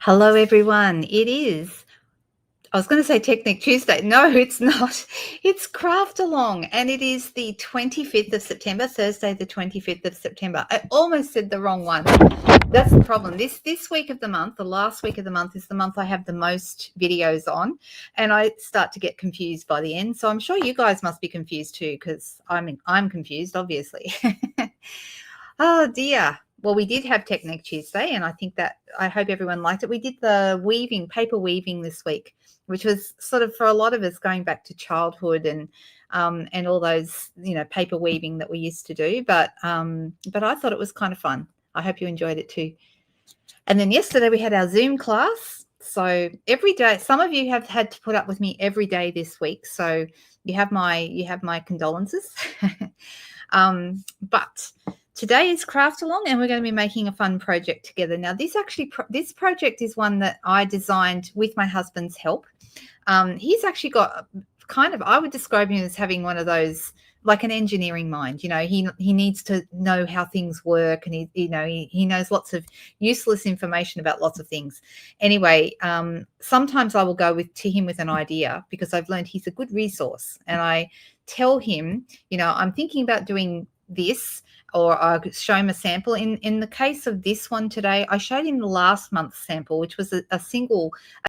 Hello, everyone. I was going to say Technic Tuesday. No, it's not. It's CraftAlong, and it is the 25th of September, Thursday, the 25th of September. I almost said the wrong one. That's the problem. This week of the month, the last week of the month, is the month I have the most videos on, and I start to get confused by the end. So I'm sure you guys must be confused too, because I'm confused, obviously. Oh dear. Well, we did have Technic Tuesday, and I hope everyone liked it. We did the paper weaving this week, which was sort of for a lot of us going back to childhood and all those paper weaving that we used to do. But I thought it was kind of fun. I hope you enjoyed it too. And then yesterday we had our Zoom class. So every day, some of you have had to put up with me every day this week. So you have my condolences. But today is CraftAlong, and we're going to be making a fun project together. Now, this project is one that I designed with my husband's help. He's actually got I would describe him as having one of those, like an engineering mind. He needs to know how things work, and he knows lots of useless information about lots of things. Anyway, sometimes I will go to him with an idea because I've learned he's a good resource, and I tell him, I'm thinking about doing this, or I show him a sample. In the case of this one today, I showed him the last month's sample, which was a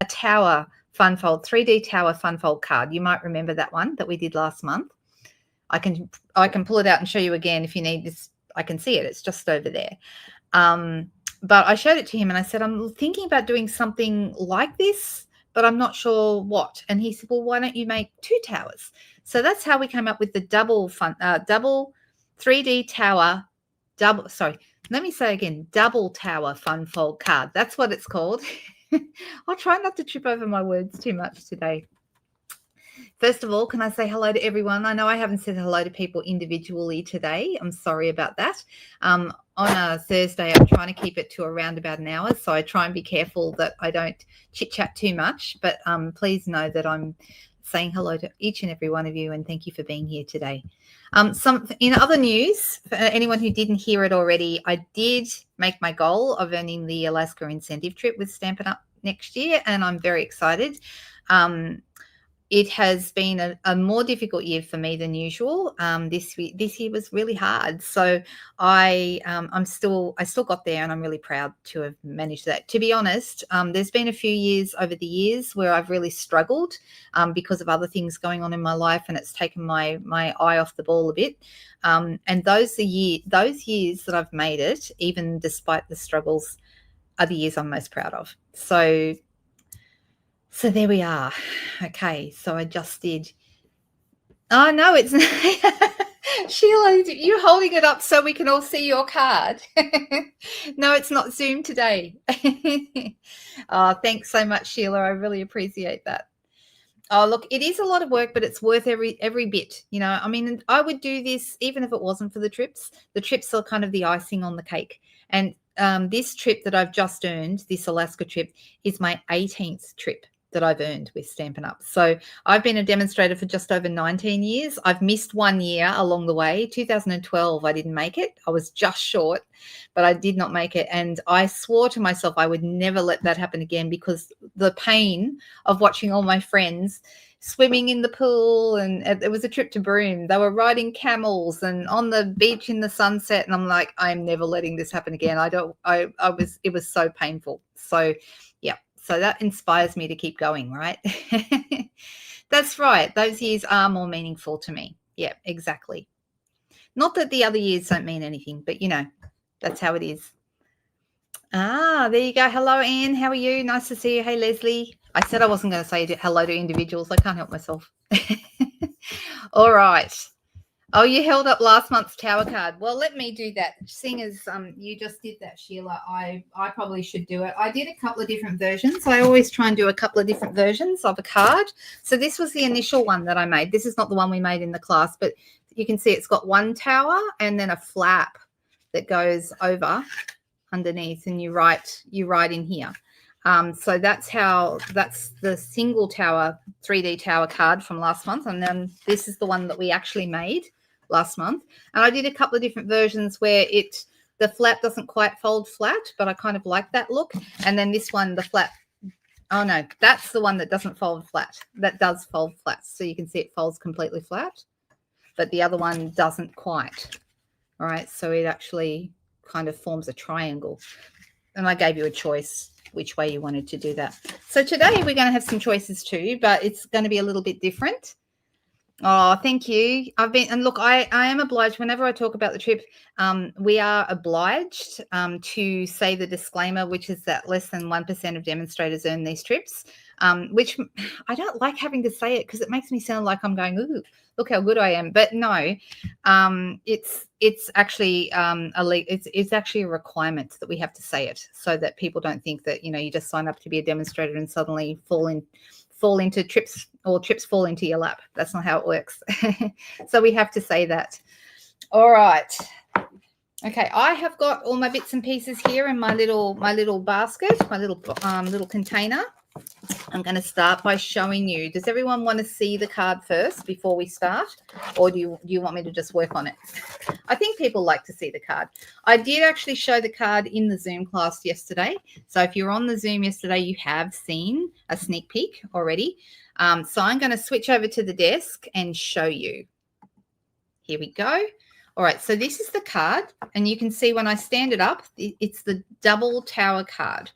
tower fun fold, 3D tower fun fold card. You might remember that one that we did last month. I can pull it out and show you again if you need this. I can see it. It's just over there. But I showed it to him and I said, I'm thinking about doing something like this, but I'm not sure what. And he said, well, why don't you make 2 towers? So that's how we came up with the double 3D tower, double tower fun fold card. That's what it's called. I'll try not to trip over my words too much today. First of all, can I say hello to everyone? I know I haven't said hello to people individually today. I'm sorry about that. On a Thursday, I'm trying to keep it to around about an hour, so I try and be careful that I don't chit-chat too much. But please know that I'm saying hello to each and every one of you, and thank you for being here today. In other news, for anyone who didn't hear it already, I did make my goal of earning the Alaska incentive trip with Stampin' Up! Next year, and I'm very excited. It has been a more difficult year for me than usual. This year was really hard, so I still got there, and I'm really proud to have managed that. To be honest, there's been a few years over the years where I've really struggled because of other things going on in my life, and it's taken my eye off the ball a bit. And those years that I've made it, even despite the struggles, are the years I'm most proud of. So there we are. Okay, so I just did. Oh, no, it's Sheila, you're holding it up so we can all see your card. No, it's not Zoom today. Oh, thanks so much, Sheila. I really appreciate that. Oh, look, it is a lot of work, but it's worth every bit. I mean, I would do this even if it wasn't for the trips. The trips are kind of the icing on the cake. And this trip that I've just earned, this Alaska trip, is my 18th trip that I've earned with Stampin' Up. So I've been a demonstrator for just over 19 years. I've missed 1 year along the way. 2012, I didn't make it. I was just short, but I did not make it. And I swore to myself I would never let that happen again, because the pain of watching all my friends swimming in the pool, and it was a trip to Broome. They were riding camels and on the beach in the sunset. And I'm like, I'm never letting this happen again. It was so painful. So yeah. So that inspires me to keep going, right? That's right. Those years are more meaningful to me. Yeah, exactly. Not that the other years don't mean anything, but that's how it is. There you go. Hello, Anne. How are you? Nice to see you. Hey, Leslie. I said I wasn't going to say hello to individuals. I can't help myself. All right. Oh, you held up last month's tower card. Well, let me do that. Seeing as you just did that, Sheila, I probably should do it. I did a couple of different versions. I always try and do a couple of different versions of a card. So this was the initial one that I made. This is not the one we made in the class, but you can see it's got one tower and then a flap that goes over underneath, and you write in here. So that's the single tower 3D tower card from last month, and then this is the one that we actually made last month. And I did a couple of different versions where it The flap doesn't quite fold flat, but I kind of like that look. And then this one, the flap, oh no, that's the one that doesn't fold flat. That does fold flat. So you can see it folds completely flat, but the other one doesn't quite. All right, so it actually kind of forms a triangle. And I gave you a choice which way you wanted to do that. So today we're going to have some choices too, but it's going to be a little bit different. Oh, thank you. And look, I am obliged whenever I talk about the trip, we are obliged to say the disclaimer, which is that less than 1% of demonstrators earn these trips, which I don't like having to say it because it makes me sound like I'm going, ooh, look how good I am. But no, it's actually it's actually a requirement that we have to say it so that people don't think that, you know, you just sign up to be a demonstrator and suddenly fall into trips, or trips fall into your lap. That's not how it works. So we have to say that. All right. Okay, I have got all my bits and pieces here in my little basket, my little container. I'm going to start by showing you. Does everyone want to see the card first before we start, or do you want me to just work on it? I think people like to see the card. I did actually show the card in the Zoom class yesterday. So if you're on the Zoom yesterday, you have seen a sneak peek already. So I'm going to switch over to the desk and show you. Here we go. All right, so this is the card, and you can see when I stand it up, it's the double tower card.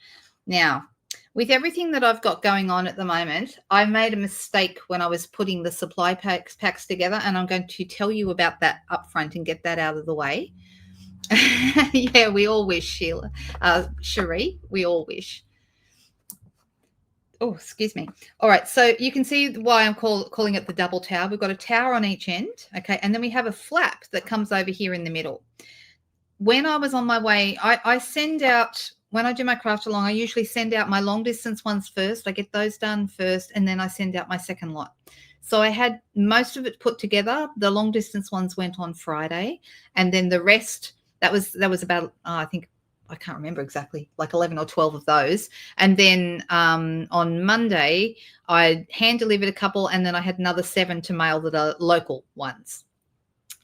Now, with everything that I've got going on at the moment, I made a mistake when I was putting the supply packs together, and I'm going to tell you about that up front and get that out of the way. Yeah, we all wish, Sheila. Cherie, we all wish. Oh, excuse me. All right, so you can see why I'm calling it the double tower. We've got a tower on each end, okay, and then we have a flap that comes over here in the middle. When I was on my way, I send out, when I do my CraftAlong, I usually send out my long distance ones first. I get those done first, and then I send out my second lot. So I had most of it put together. The long distance ones went on Friday, and then the rest, that was about, I think, I can't remember exactly, like 11 or 12 of those. And then on Monday, I hand delivered a couple, and then I had another 7 to mail that are local ones.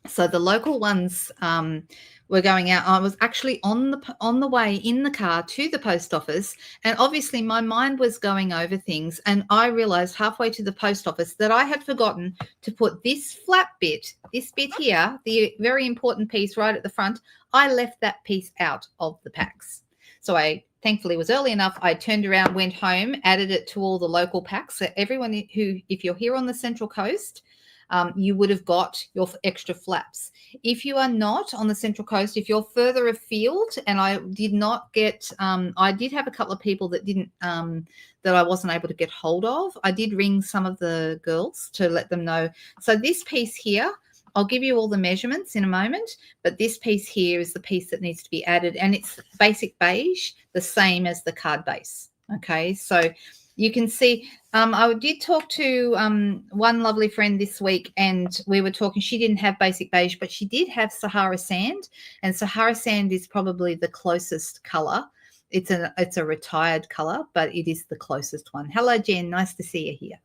So the local ones were going out. I was actually on the way in the car to the post office, and obviously my mind was going over things, and I realized halfway to the post office that I had forgotten to put this flap bit, this bit here, the very important piece right at the front. I left that piece out of the packs. So I thankfully was early enough. I turned around, went home, added it to all the local packs. So everyone who, if you're here on the Central Coast, you would have got your extra flaps. If you are not on the Central Coast, if you're further afield, and I did not get, I did have a couple of people that didn't, that I wasn't able to get hold of. I did ring some of the girls to let them know. So this piece here, I'll give you all the measurements in a moment, but this piece here is the piece that needs to be added, and it's basic beige, the same as the card base. Okay, so you can see, I did talk to one lovely friend this week, and we were talking, she didn't have basic beige, but she did have Sahara sand, and Sahara sand is probably the closest color. It's a retired color, but it is the closest one. Hello, Jen. Nice to see you here.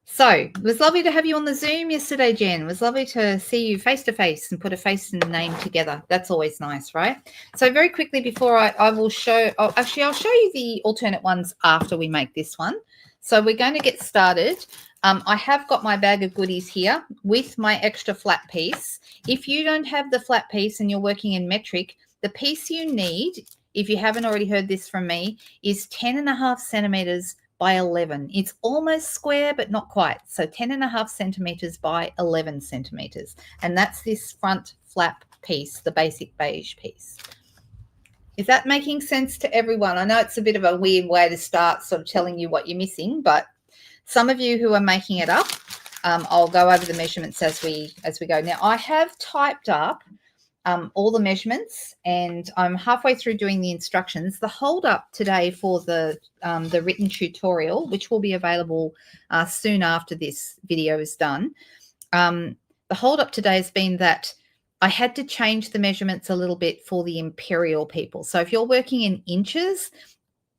So it was lovely to have you on the Zoom yesterday, Jen. It was lovely to see you face to face and put a face and a name together. That's always nice, right? So very quickly before I will show, actually I'll show you the alternate ones after we make this one. So we're going to get started. I have got my bag of goodies here with my extra flat piece. If you don't have the flat piece and you're working in metric, the piece you need, if you haven't already heard this from me, is 10.5 centimeters by 11. It's almost square, but not quite. So 10.5 centimeters by 11 centimeters. And that's this front flap piece, the basic beige piece. Is that making sense to everyone? I know it's a bit of a weird way to start sort of telling you what you're missing, but some of you who are making it up, I'll go over the measurements as we go. Now, I have typed up all the measurements, and I'm halfway through doing the instructions. The hold up today for the written tutorial, which will be available soon after this video is done. The hold up today has been that I had to change the measurements a little bit for the imperial people. So if you're working in inches,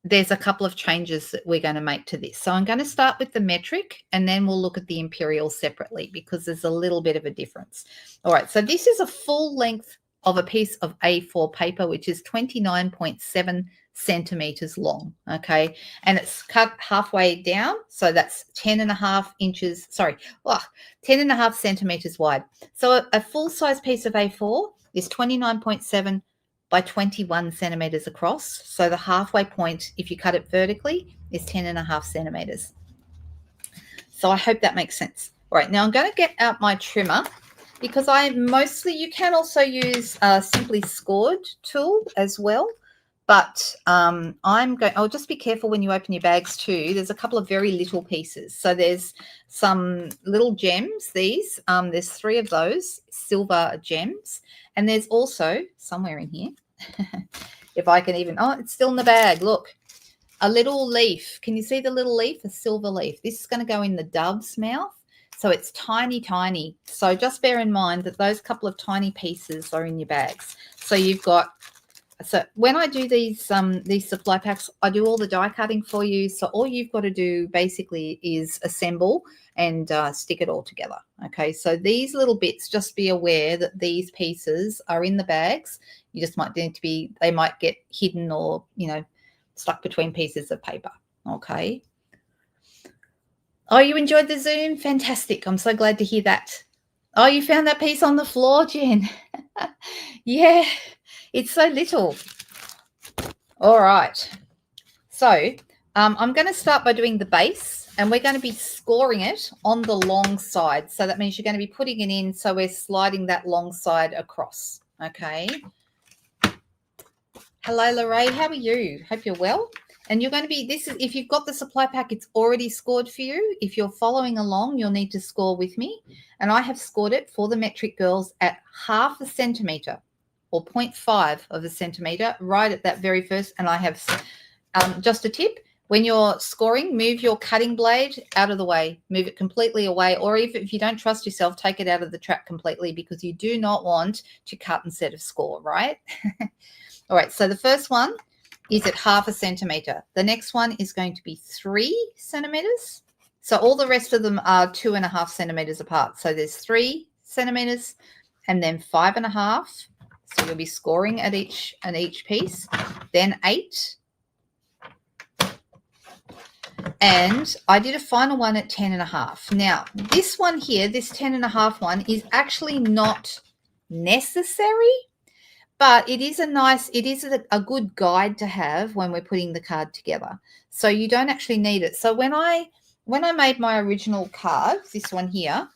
there's a couple of changes that we're going to make to this. So I'm going to start with the metric, and then we'll look at the imperial separately because there's a little bit of a difference. All right, so this is a full length of a piece of A4 paper, which is 29.7 centimeters long. Okay. And it's cut halfway down. So that's 10.5 inches, 10.5 centimeters wide. So a full-size piece of A4 is 29.7 by 21 centimeters across. So the halfway point, if you cut it vertically, is 10.5 centimeters. So I hope that makes sense. All right, now I'm going to get out my trimmer because you can also use a simply scored tool as well. But I'll just be careful when you open your bags too. There's a couple of very little pieces. So there's some little gems, there's 3 of those silver gems. And there's also somewhere in here, if I can even, it's still in the bag. Look, a little leaf. Can you see the little leaf? A silver leaf. This is going to go in the dove's mouth. So it's tiny, tiny. So just bear in mind that those couple of tiny pieces are in your bags. So when I do these supply packs, I do all the die cutting for you. So all you've got to do basically is assemble and stick it all together. Okay, so these little bits, just be aware that these pieces are in the bags. You just might need to they might get hidden or, stuck between pieces of paper. Okay. Oh, you enjoyed the Zoom? Fantastic. I'm so glad to hear that. Oh, you found that piece on the floor, Jen. Yeah, it's so little. All right. So I'm going to start by doing the base, and we're going to be scoring it on the long side. So that means you're going to be putting it in. So we're sliding that long side across. Okay. Hello, Lorraine. How are you? Hope you're well. And you're going to be, if you've got the supply pack, it's already scored for you. If you're following along, you'll need to score with me. And I have scored it for the metric girls at 0.5 centimeter or 0.5 of a centimeter, right at that very first. And I have just a tip. When you're scoring, move your cutting blade out of the way. Move it completely away. Or if you don't trust yourself, take it out of the track completely, because you do not want to cut instead of score, right? All right, so the first one is at 0.5 centimeter. The next one is going to be 3 centimeters. So all the rest of them are 2.5 centimeters apart. So there's 3 centimeters and then 5.5. So you'll be scoring at each piece. Then 8. And I did a final one at 10.5. Now, this one here, this 10.5 one is actually not necessary, but it is a good guide to have when we're putting the card together. So you don't actually need it. So when I made my original card, this one here,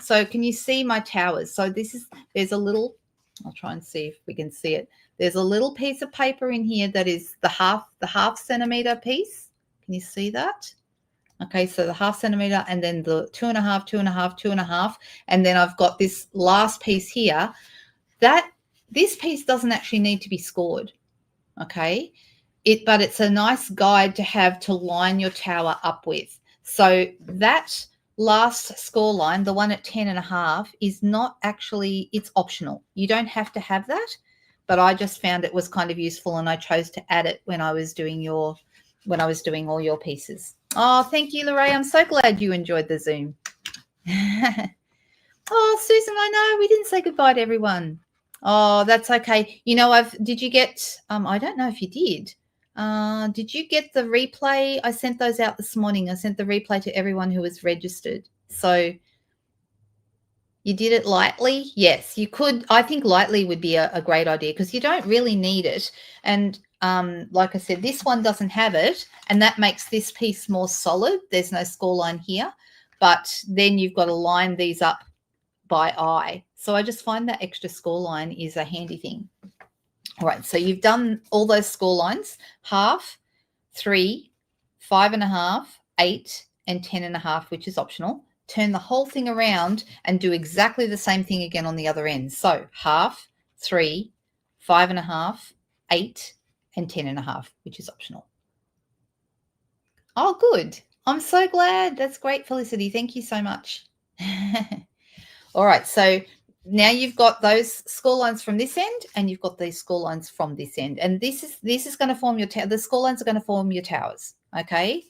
so can you see my towers? So there's a little, I'll try and see if we can see it. There's a little piece of paper in here that is the half centimeter piece. Can you see that? Okay, so the 0.5 centimeter and then the 2.5, 2.5, 2.5. And then I've got this last piece here. This piece doesn't actually need to be scored, okay? But it's a nice guide to have to line your tower up with. So that last score line, the one at 10.5, is not actually, it's optional. You don't have to have that, but I just found it was kind of useful, and I chose to add it when I was doing all your pieces. Oh, thank you, Lorraine. I'm so glad you enjoyed the Zoom. Oh, Susan, I know we didn't say goodbye to everyone. Oh, that's okay. Did you get, I don't know if you did. Did you get the replay? I sent those out this morning. I sent the replay to everyone who was registered. So you did it lightly? Yes, you could. I think lightly would be a great idea, because you don't really need it. And like I said, this one doesn't have it, and that makes this piece more solid. There's no score line here, but then you've got to line these up by eye. So I just find that extra score line is a handy thing. All right, so you've done all those score lines: 0.5, 3, 5.5, 8, and 10.5, which is optional. Turn the whole thing around and do exactly the same thing again on the other end. So 0.5, 3, 5.5, 8, and 10.5, which is optional. Oh, good. I'm so glad. That's great, Felicity. Thank you so much. All right, so now you've got those score lines from this end, and you've got these score lines from this end, and this is going to form your the score lines are going to form your towers. Okay,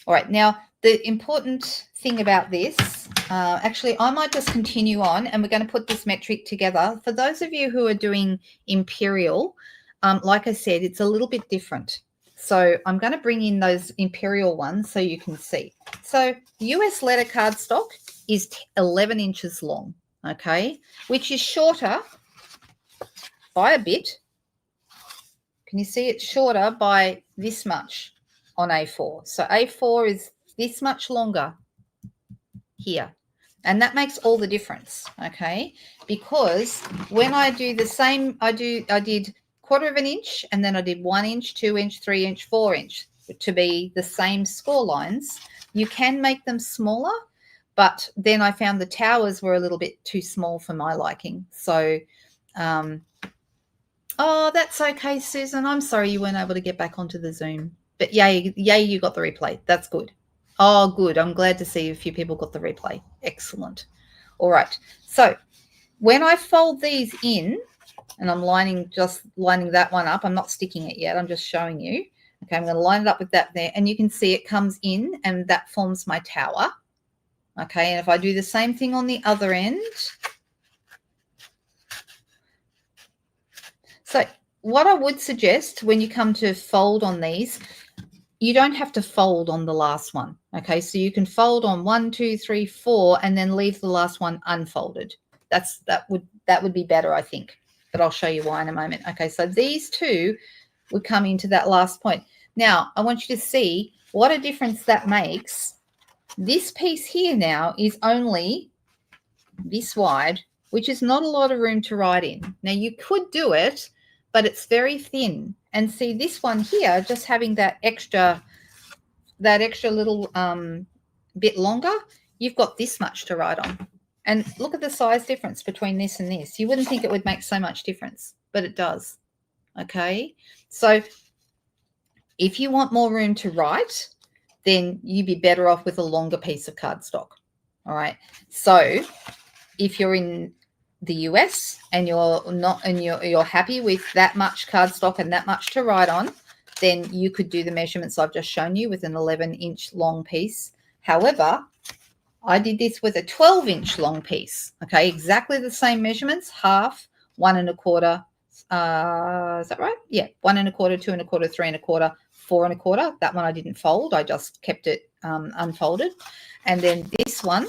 All right, now the important thing about this, actually, I might just continue on and we're going to put this metric together. For those of you who are doing imperial, like I said, it's a little bit different. So I'm going to bring in those imperial ones so you can see. So US letter cardstock is 11 inches long, okay, which is shorter by a bit. Can you see it's shorter by this much on A4? So A4 is this much longer here. And that makes all the difference, okay? Because when I do the same, I did quarter of an inch, and then I did 1 inch, 2 inch, 3 inch, 4 inch to be the same score lines. You can make them smaller, but then I found the towers were a little bit too small for my liking. So, oh, that's okay, Susan. I'm sorry you weren't able to get back onto the Zoom. But yay, you got the replay. That's good. Oh, good. I'm glad to see a few people got the replay. Excellent. All right. So when I fold these in, and I'm just lining that one up, I'm not sticking it yet. I'm just showing you. Okay, I'm going to line it up with that there. And you can see it comes in, and that forms my tower. Okay, and if I do the same thing on the other end. So what I would suggest when you come to fold on these, you don't have to fold on the last one. Okay, so you can fold on 1, 2, 3, 4, and then leave the last one unfolded. That would be better, I think. But I'll show you why in a moment. Okay, so these two would come into that last point. Now, I want you to see what a difference that makes. This piece here now is only this wide, which is not a lot of room to write in. Now, you could do it, but it's very thin. And see this one here, just having that extra little bit longer, you've got this much to write on. And look at the size difference between this and this. You wouldn't think it would make so much difference, but it does. Okay, so if you want more room to write, then you'd be better off with a longer piece of cardstock. All right, so if you're in the US and you're happy with that much cardstock and that much to write on, then you could do the measurements I've just shown you with an 11-inch long piece. However, I did this with a 12-inch long piece. Okay, exactly the same measurements: half, 1 1/4. Is that right? Yeah, 1 1/4, 2 1/4, 3 1/4, 4 1/4. That one I didn't fold. I just kept it unfolded. And then this one,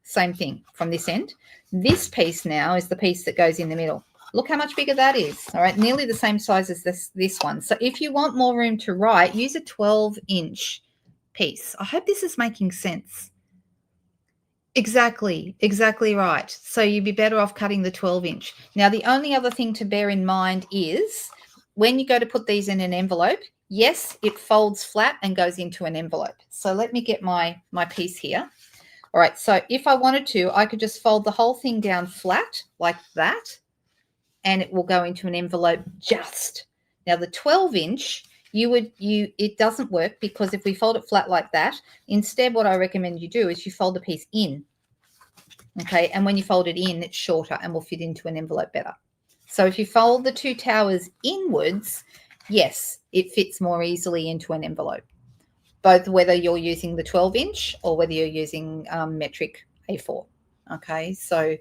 same thing from this end. This piece now is the piece that goes in the middle. Look how much bigger that is. All right, nearly the same size as this one. So if you want more room to write, use a 12-inch piece. I hope this is making sense. Exactly right. So you'd be better off cutting the 12-inch. Now, the only other thing to bear in mind is when you go to put these in an envelope, yes, it folds flat and goes into an envelope. So let me get my piece here. All right, so if I wanted to, I could just fold the whole thing down flat like that, and it will go into an envelope just. Now, the 12-inch, it doesn't work, because if we fold it flat like that, instead what I recommend you do is you fold the piece in. Okay, and when you fold it in, it's shorter and will fit into an envelope better. So if you fold the two towers inwards, yes, it fits more easily into an envelope, both whether you're using the 12-inch or whether you're using metric A4. Okay, so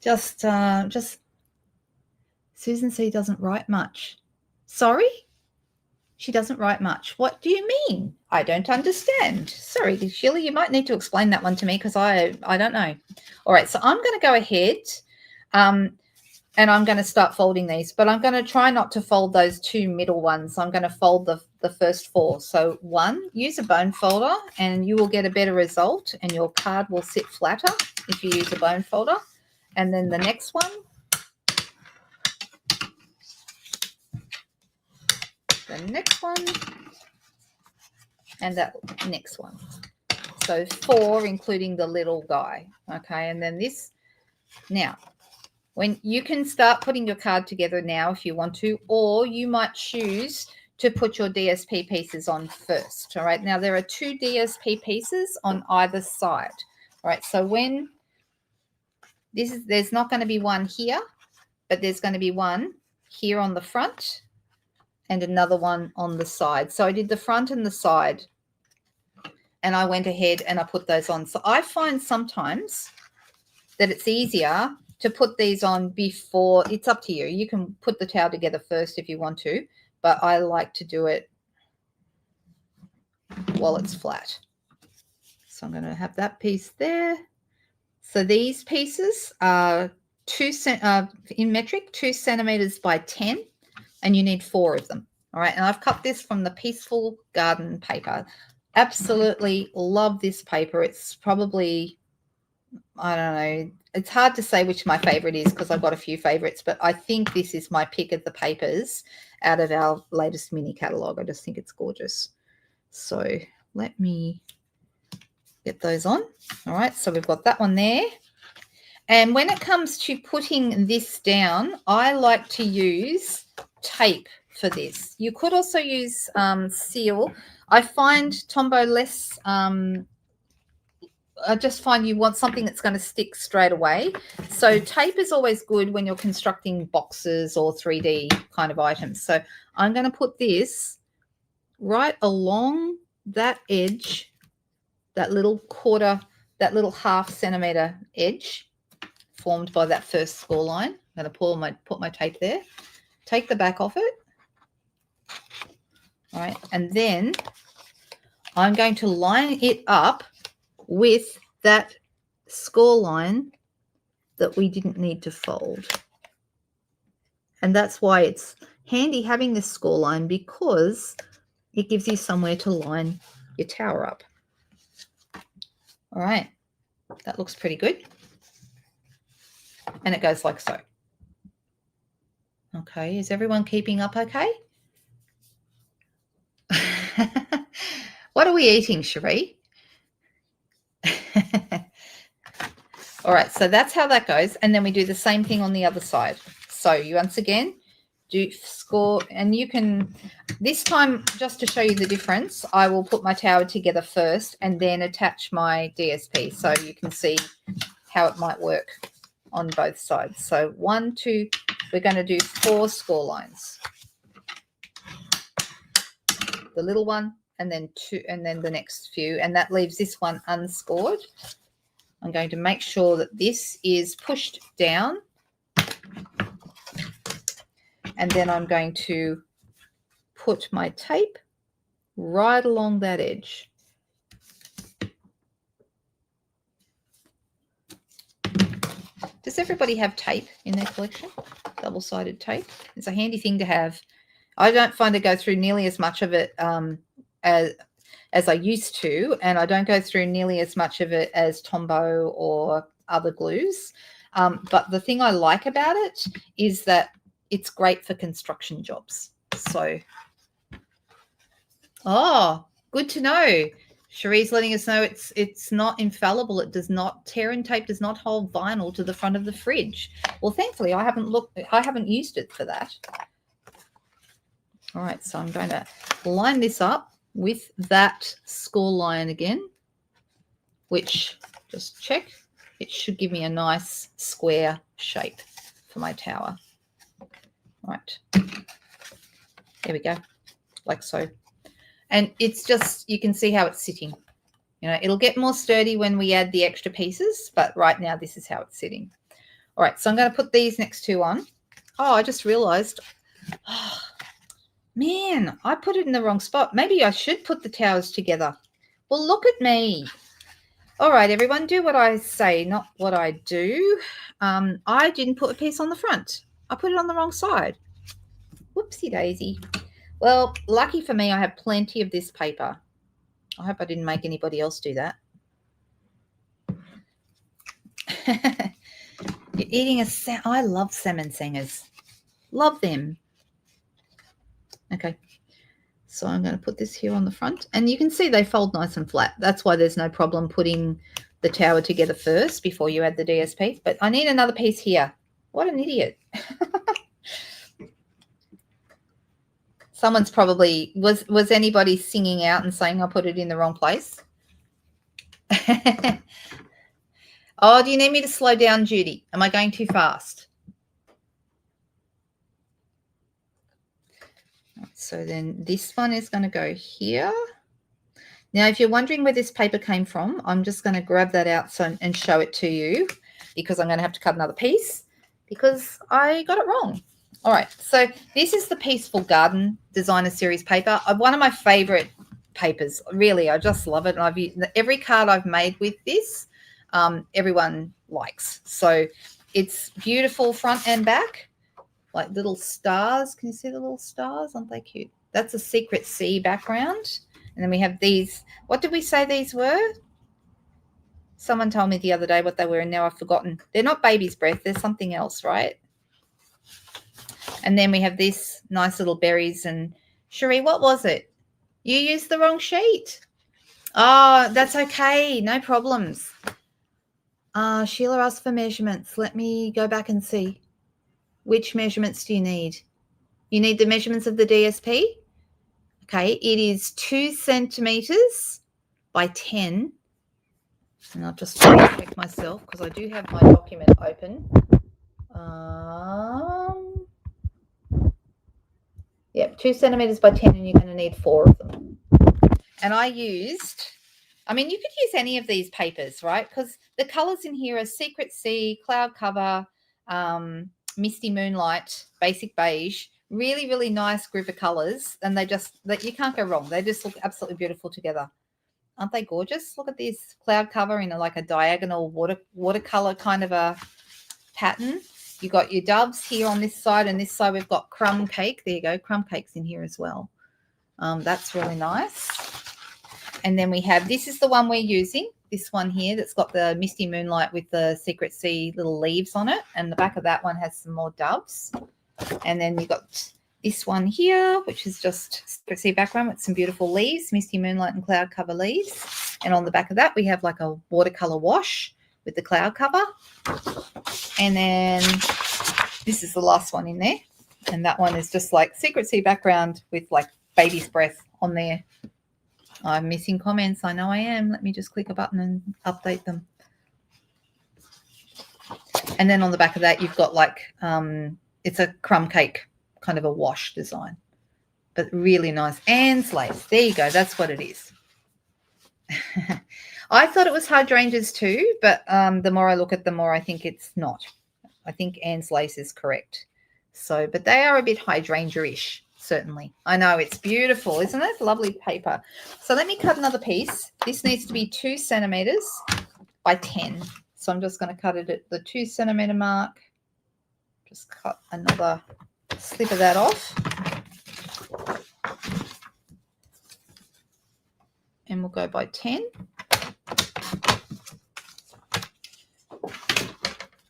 just Susan C doesn't write much. Sorry? She doesn't write much. What do you mean? I don't understand. Sorry, Sheila, you might need to explain that one to me, because I don't know. All right, so I'm going to go ahead and I'm going to start folding these, but I'm going to try not to fold those two middle ones. I'm going to fold the first 4. So 1, use a bone folder and you will get a better result, and your card will sit flatter if you use a bone folder. And then the next one, the next one, and that next one. So 4, including the little guy. Okay, and then this. Now, when you can start putting your card together now if you want to, or you might choose to put your DSP pieces on first. All right, now there are 2 DSP pieces on either side. All right, so when there's not going to be one here, but there's going to be one here on the front and another one on the side. So I did the front and the side, and I went ahead and I put those on. So I find sometimes that it's easier to put these on before. It's up to you. You can put the towel together first if you want to, but I like to do it while it's flat. So I'm going to have that piece there. So these pieces are in metric, 2 centimeters by 10, and you need 4 of them. All right, and I've cut this from the Peaceful Garden paper. Absolutely love this paper. It's probably, I don't know, it's hard to say which my favorite is because I've got a few favorites, but I think this is my pick of the papers out of our latest mini catalog. I just think it's gorgeous. So let me get those on. All right, so we've got that one there. And when it comes to putting this down, I like to use tape for this. You could also use seal. I find, Tombo, less, I just find you want something that's going to stick straight away. So tape is always good when you're constructing boxes or 3D kind of items. So I'm going to put this right along that edge, that little half centimeter edge formed by that first score line. I'm going to put my tape there, take the back off it. All right, and then I'm going to line it up with that score line that we didn't need to fold. And that's why it's handy having this score line, because it gives you somewhere to line your tower up. All right, that looks pretty good. And it goes like so. Okay, is everyone keeping up okay? What are we eating, Cherie? All right, so that's how that goes. And then we do the same thing on the other side. So you once again do score, and you can, this time, just to show you the difference, I will put my tower together first and then attach my DSP so you can see how it might work on both sides. So 1, 2, we're going to do 4 score lines. The little one, and then 2, and then the next few, and that leaves this one unscored. I'm going to make sure that this is pushed down, and then I'm going to put my tape right along that edge. Does everybody have tape in their collection? Double-sided tape. It's a handy thing to have. I don't find I go through nearly as much of it as I used to, and I don't go through nearly as much of it as Tombow or other glues. But the thing I like about it is that it's great for construction jobs. So, oh, good to know. Cherie's letting us know it's not infallible. It does not, tear-in tape does not hold vinyl to the front of the fridge. Well, thankfully, I haven't used it for that. All right, so I'm going to line this up with that score line again, which, just check, it should give me a nice square shape for my tower. All right, there we go, like so. And it's just, you can see how it's sitting. You know, it'll get more sturdy when we add the extra pieces, but right now this is how it's sitting. All right, so I'm going to put these next two on. Oh, I just realized, oh, man, I put it in the wrong spot. Maybe I should put the towers together. Well, look at me. All right, everyone, do what I say, not what I do. I didn't put a piece on the front. I put it on the wrong side. Whoopsie daisy. Well, lucky for me, I have plenty of this paper. I hope I didn't make anybody else do that. You're eating I love salmon singers. Love them. Okay. So I'm going to put this here on the front. And you can see they fold nice and flat. That's why there's no problem putting the tower together first before you add the DSP. But I need another piece here. What an idiot. Someone's probably, was anybody singing out and saying I put it in the wrong place? Oh, do you need me to slow down, Judy? Am I going too fast? So then this one is going to go here. Now, if you're wondering where this paper came from, I'm just going to grab that out and show it to you, because I'm going to have to cut another piece because I got it wrong. All right, so this is the Peaceful Garden Designer Series paper. One of my favorite papers, really. I just love it. And I've used every card I've made with this, everyone likes. So it's beautiful front and back, like little stars. Can you see the little stars? Aren't they cute? That's a Secret Sea background. And then we have these. What did we say these were? Someone told me the other day what they were, and now I've forgotten. They're not baby's breath. They're something else, right? And then we have this nice little berries. And Cherie, what was it? You used the wrong sheet. Oh, that's okay. No problems. Sheila asked for measurements. Let me go back and see. Which measurements do you need? You need the measurements of the DSP? Okay, it is 2 centimeters by 10. And I'll just check myself because I do have my document open. Yep, 2 centimeters by 10, and you're going to need 4 of them. And I used, I mean, you could use any of these papers, right? Because the colors in here are Secret Sea, Cloud Cover, Misty Moonlight, Basic Beige. Really, really nice group of colors. And you can't go wrong. They just look absolutely beautiful together. Aren't they gorgeous? Look at this Cloud Cover in like a diagonal watercolor kind of a pattern. You got your doves here on this side, and this side we've got crumb cake. There you go, crumb cake's in here as well. That's really nice. And then we have, this is the one we're using, this one here that's got the Misty Moonlight with the Secret Sea little leaves on it, and the back of that one has some more doves. And then you got this one here, which is just Secret Sea background with some beautiful leaves, Misty Moonlight and Cloud Cover leaves. And on the back of that we have like a watercolor wash with the cloud cover. And then this is the last one in there, and that one is just like Secret Sea background with like baby's breath on there. I'm missing comments. I know I am. Let me just click a button and update them. And then on the back of that, you've got like, it's a crumb cake kind of a wash design, but really nice. Anne's lace. There you go. That's what it is. I thought it was hydrangeas too, but the more I look at them, more I think it's not. I think Anne's lace is correct. So, but they are a bit hydrangea-ish. Certainly. I know, it's beautiful, isn't it? Lovely paper. So let me cut another piece. This needs to be 2 centimeters by 10. So I'm just going to cut it at the 2 centimeter mark. Just cut another slip of that off. And we'll go by 10.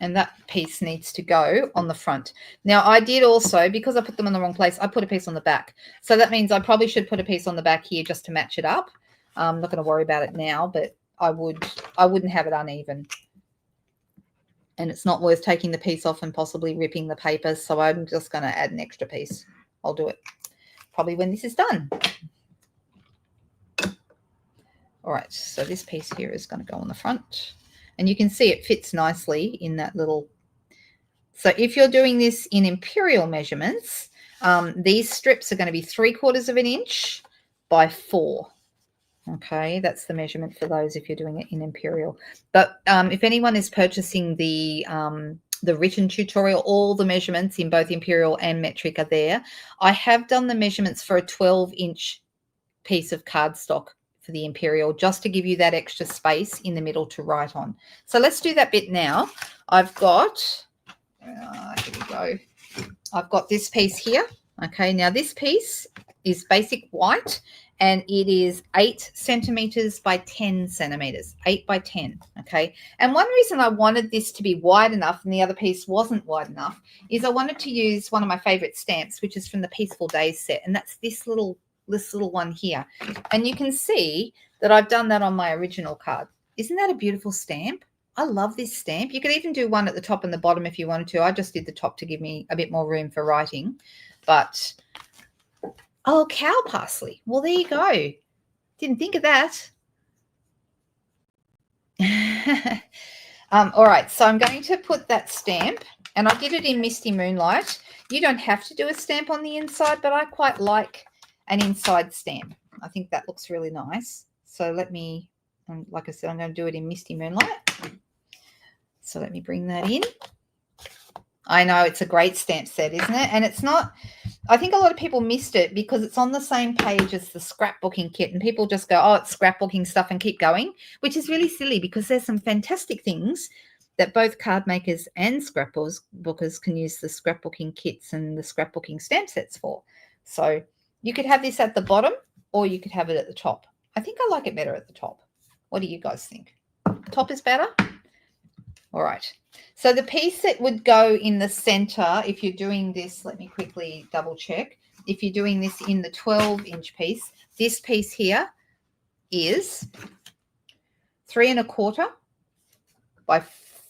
And that piece needs to go on the front. Now, I did also, because I put them in the wrong place, I put a piece on the back. So that means I probably should put a piece on the back here just to match it up. I'm not going to worry about it now, but I wouldn't have it uneven. And it's not worth taking the piece off and possibly ripping the paper. So I'm just going to add an extra piece. I'll do it probably when this is done. All right, so this piece here is going to go on the front. And you can see it fits nicely in that little. So if you're doing this in imperial measurements, these strips are going to be 3/4 of an inch by 4. Okay, that's the measurement for those if you're doing it in imperial. But if anyone is purchasing the written tutorial, all the measurements in both imperial and metric are there. I have done the measurements for a 12-inch piece of cardstock for the imperial, just to give you that extra space in the middle to write on. So let's do that bit now. I've got, here we go. I've got this piece here. Okay, now this piece is basic white, and it is 8 centimeters by 10 centimeters, 8 by 10. Okay, and one reason I wanted this to be wide enough and the other piece wasn't wide enough is I wanted to use one of my favorite stamps, which is from the Peaceful Days set, and that's this little one here. And you can see that I've done that on my original card. Isn't that a beautiful stamp? I love this stamp. You could even do one at the top and the bottom if you wanted to. I just did the top to give me a bit more room for writing. But, oh, cow parsley. Well, there you go. Didn't think of that. All right, so I'm going to put that stamp And I did it in Misty Moonlight. You don't have to do a stamp on the inside, but I quite like an inside stamp. I think that looks really nice. So let me, like I said, I'm going to do it in Misty Moonlight. So let me bring that in. I know it's a great stamp set, isn't it? And it's not, I think a lot of people missed it because it's on the same page as the scrapbooking kit, and people just go, oh, it's scrapbooking stuff and keep going, which is really silly because there's some fantastic things that both card makers and scrapbookers can use the scrapbooking kits and the scrapbooking stamp sets for. So you could have this at the bottom or you could have it at the top. I think I like it better at the top. What do you guys think? Top is better? All right. So the piece that would go in the center, if you're doing this, let me quickly double check. If you're doing this in the 12-inch piece, this piece here is 3 1/4 by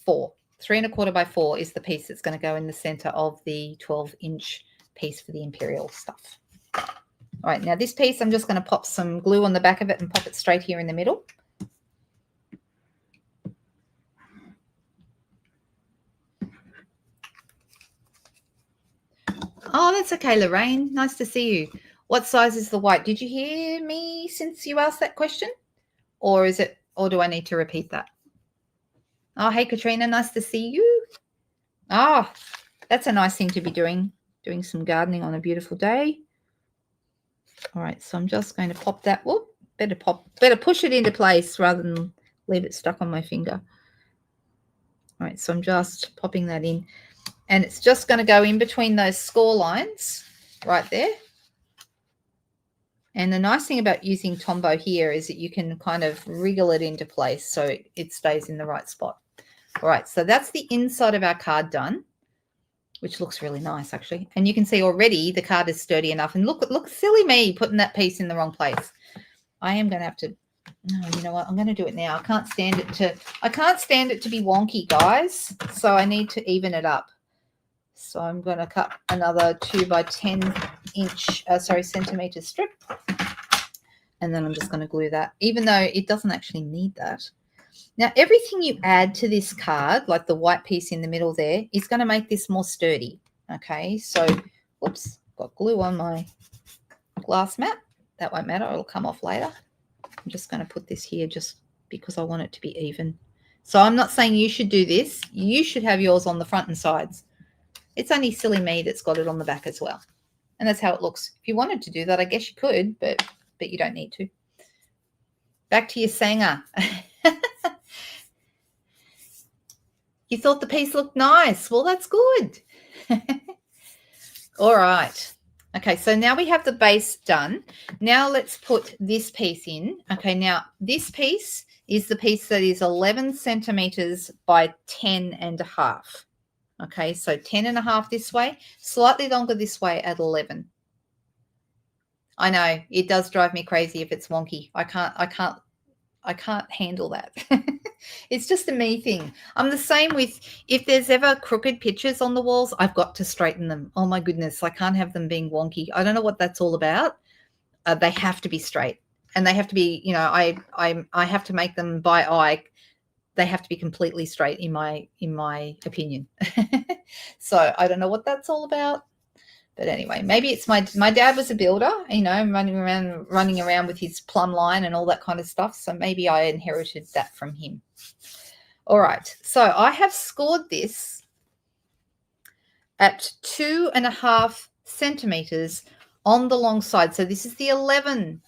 4. 3 1/4 by 4 is the piece that's going to go in the center of the 12-inch piece for the Imperial stuff. All right, now this piece, I'm just going to pop some glue on the back of it and pop it straight here in the middle. Oh, that's okay, Lorraine. Nice to see you. What size is the white? Did you hear me since you asked that question? Or is it, or do I need to repeat that? Oh, hey, Katrina. Nice to see you. Oh, that's a nice thing to be doing some gardening on a beautiful day. All right, so I'm just going to pop that. Whoop, better push it into place rather than leave it stuck on my finger. All right, so I'm just popping that in. And it's just going to go in between those score lines right there. And the nice thing about using Tombow here is that you can kind of wriggle it into place so it stays in the right spot. All right, so that's the inside of our card done, which looks really nice actually. And you can see already the card is sturdy enough. And look, silly me putting that piece in the wrong place. I am going to have to, no, you know what? I'm going to do it now. I can't stand it to be wonky, guys. So I need to even it up. So I'm going to cut another 2 by 10 centimeter strip. And then I'm just going to glue that, even though it doesn't actually need that. Now, everything you add to this card, like the white piece in the middle there, is going to make this more sturdy. Okay, so, whoops, got glue on my glass mat. That won't matter. It'll come off later. I'm just going to put this here just because I want it to be even. So I'm not saying you should do this. You should have yours on the front and sides. It's only silly me that's got it on the back as well. And that's how it looks. If you wanted to do that, I guess you could, but you don't need to. Back to your Sanger. You thought the piece looked nice. Well, that's good. All right. Okay, so now we have the base done. Now let's put this piece in. Okay, now this piece is the piece that is 11 centimeters by 10.5. Okay, so 10.5 this way, slightly longer this way at 11. I know it does drive me crazy if it's wonky. I can't handle that. It's just a me thing. I'm the same with, if there's ever crooked pictures on the walls, I've got to straighten them. Oh my goodness, I can't have them being wonky. I don't know what that's all about. They have to be straight, and they have to be, you know, I have to make them by eye. They have to be completely straight in my opinion. So I don't know what that's all about. But anyway, maybe it's my dad was a builder, you know, running around with his plumb line and all that kind of stuff. So maybe I inherited that from him. All right. So I have scored this at 2.5 centimeters on the long side. So this is the 11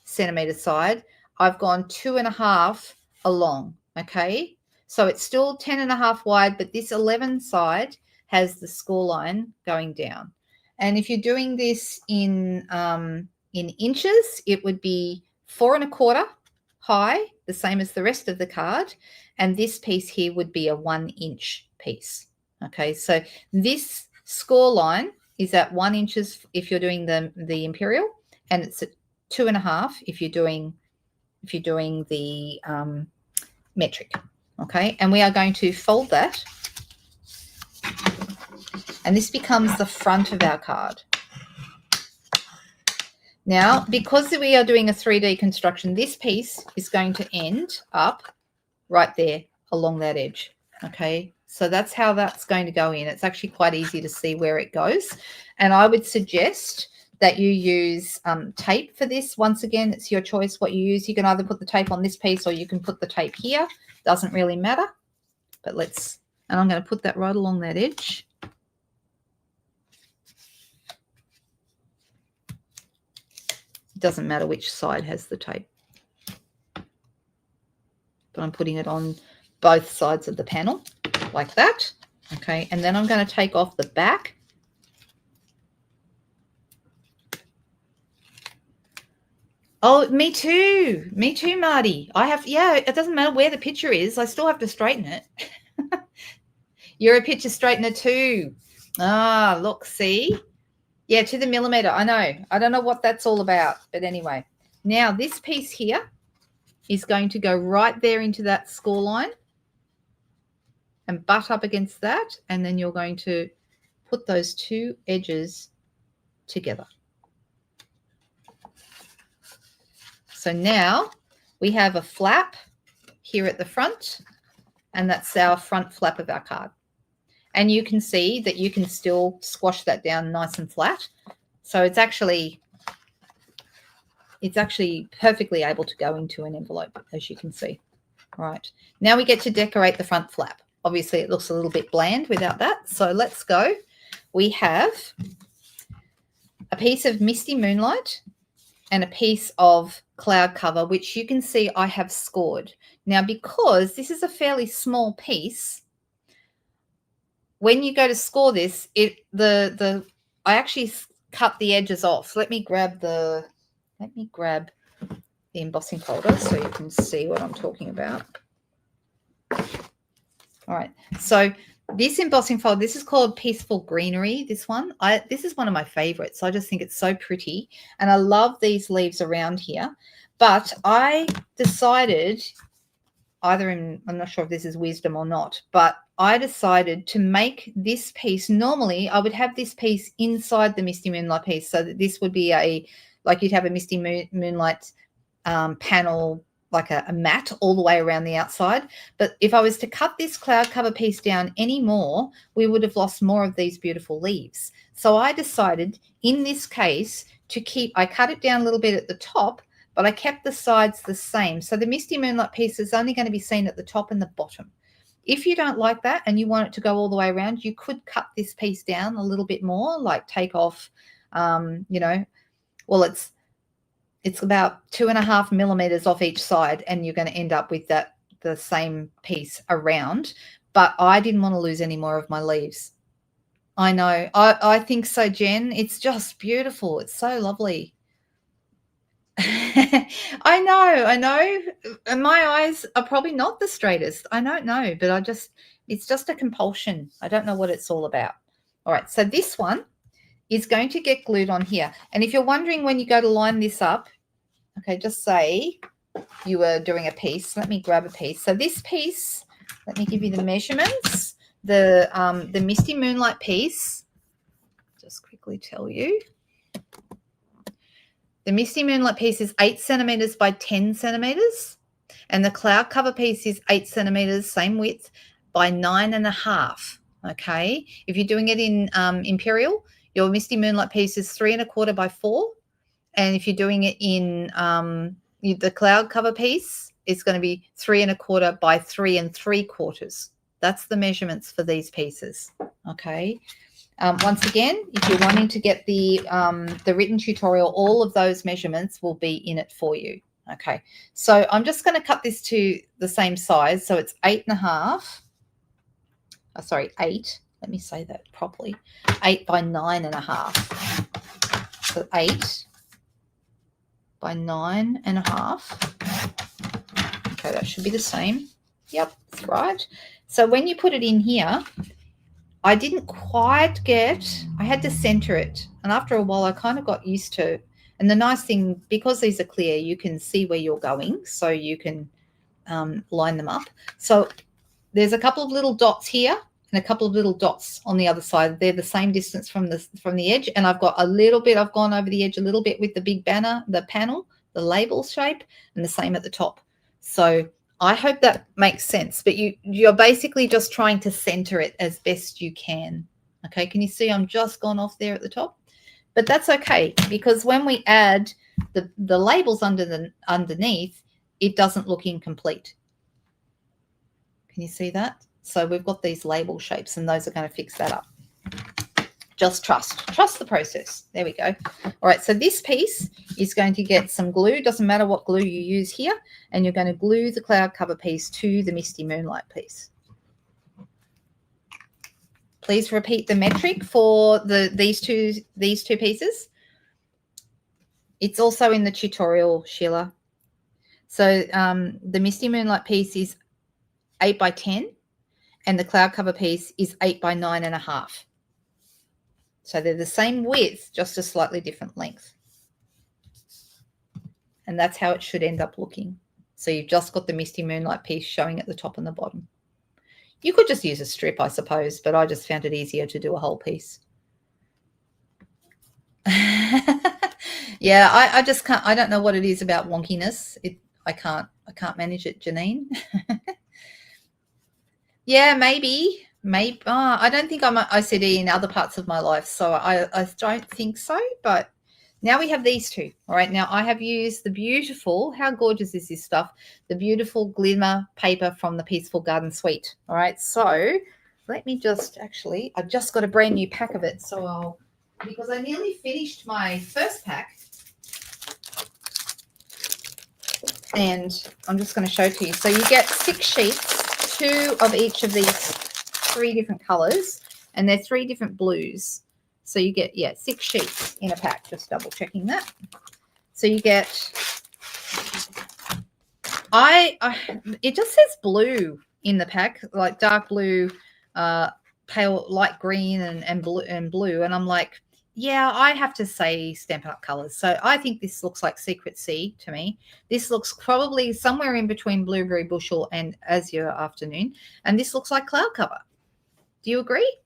centimeter side. I've gone 2.5 along. Okay. So it's still 10.5 wide, but this 11 side has the score line going down. And if you're doing this in inches, it would be 4 1/4 high, the same as the rest of the card. And this piece here would be a 1-inch piece. Okay, so this score line is at 1 inches if you're doing the Imperial, and it's at 2.5 if you're doing the metric. Okay, and we are going to fold that. And this becomes the front of our card. Now, because we are doing a 3D construction, this piece is going to end up right there along that edge. Okay, So that's how that's going to go in. It's actually quite easy to see where it goes. And I would suggest that you use tape for this. Once again, it's your choice what you use. You can either put the tape on this piece or you can put the tape here. Doesn't really matter. But and I'm going to put that right along that edge. It doesn't matter which side has the tape. But I'm putting it on both sides of the panel like that. Okay, and then I'm going to take off the back. Oh, me too, Marty. I have, yeah, it doesn't matter where the picture is. I still have to straighten it. You're a picture straightener too. Ah, look, see? Yeah, to the millimeter. I know. I don't know what that's all about, but anyway. Now this piece here is going to go right there into that score line and butt up against that, and then you're going to put those two edges together. So now we have a flap here at the front, and that's our front flap of our card. And you can see that you can still squash that down nice and flat. So it's actually perfectly able to go into an envelope, as you can see. All right. Now we get to decorate the front flap. Obviously, it looks a little bit bland without that. So let's go. We have a piece of Misty Moonlight and a piece of cloud cover, which you can see I have scored. Now, because this is a fairly small piece, when you go to score this, I actually cut the edges off. Let me grab the embossing folder so you can see what I'm talking about. All right. So this embossing folder, this is called Peaceful Greenery, this one. This is one of my favorites. I just think it's so pretty. And I love these leaves around here. But I decided, I'm not sure if this is wisdom or not, but I decided to make this piece. Normally, I would have this piece inside the Misty Moonlight piece, so that this would be like you'd have a Misty Moonlight panel, like a mat all the way around the outside. But if I was to cut this cloud cover piece down any more, we would have lost more of these beautiful leaves. So I decided in this case I cut it down a little bit at the top, but I kept the sides the same. So the Misty Moonlight piece is only going to be seen at the top and the bottom. If you don't like that and you want it to go all the way around, you could cut this piece down a little bit more, like take off, well, it's about 2.5 millimeters off each side, and you're going to end up with the same piece around. But I didn't want to lose any more of my leaves. I know. I think so, Jen. It's just beautiful. It's so lovely. I know. And my eyes are probably not the straightest. I don't know, but it's just a compulsion. I don't know what it's all about. All right, so this one is going to get glued on here. And if you're wondering when you go to line this up, okay, just say you were doing a piece. Let me grab a piece. So this piece, let me give you the measurements. The Misty Moonlight piece, just quickly tell you. The Misty Moonlight piece is 8 centimeters by 10 centimeters, and the cloud cover piece is 8 centimeters, same width, by 9.5. Okay, if you're doing it in Imperial, your Misty Moonlight piece is 3 1/4 by 4, and if you're doing it in the cloud cover piece, it's going to be 3 1/4 by 3 3/4. That's the measurements for these pieces. Okay. Once again, if you're wanting to get the written tutorial, all of those measurements will be in it for you. Okay, so I'm just going to cut this to the same size. So it's 8.5. Sorry, 8. Let me say that properly. 8 by 9.5. So 8 by 9.5. Okay, that should be the same. Yep, that's right. So when you put it in here, I didn't quite I had to center it. And after a while, I kind of got used to, and the nice thing, because these are clear, you can see where you're going, so you can line them up. So there's a couple of little dots here and a couple of little dots on the other side. They're the same distance from the edge. And I've got I've gone over the edge a little bit with the big banner, the panel, the label shape, and the same at the top. So I hope that makes sense, but you're basically just trying to center it as best you can. Okay, can you see I'm just gone off there at the top? But that's okay, because when we add the labels underneath, it doesn't look incomplete. Can you see that? So we've got these label shapes, and those are going to fix that up. Just trust the process. There we go. All right, so this piece is going to get some glue. Doesn't matter what glue you use here, and you're going to glue the cloud cover piece to the Misty Moonlight piece. Please repeat the metric for these two pieces. It's also in the tutorial, Sheila. So the Misty Moonlight piece is 8 by 10, and the cloud cover piece is 8 by 9.5. So they're the same width, just a slightly different length. And that's how it should end up looking. So you've just got the Misty Moonlight piece showing at the top and the bottom. You could just use a strip, I suppose, but I just found it easier to do a whole piece. Yeah, I just can't. I don't know what it is about wonkiness. I can't manage it, Janine. Yeah, maybe. I don't think I'm OCD in other parts of my life, so I don't think so. But now we have these two. All right, now I have used the beautiful, how gorgeous is this stuff? The beautiful glimmer paper from the Peaceful Garden Suite. All right, so let me just actually, I've just got a brand new pack of it, so because I nearly finished my first pack, and I'm just going to show to you. So you get 6 sheets, 2 of each of these 3 different colors, and they're 3 different blues. So you get, 6 sheets in a pack, just double checking that. So you get, it just says blue in the pack, like dark blue, pale light green and blue. And I'm like, yeah, I have to say Stampin' Up! Colors. So I think this looks like Secret Sea to me. This looks probably somewhere in between Blueberry Bushel and Azure Afternoon. And this looks like Cloud Cover. Do you agree?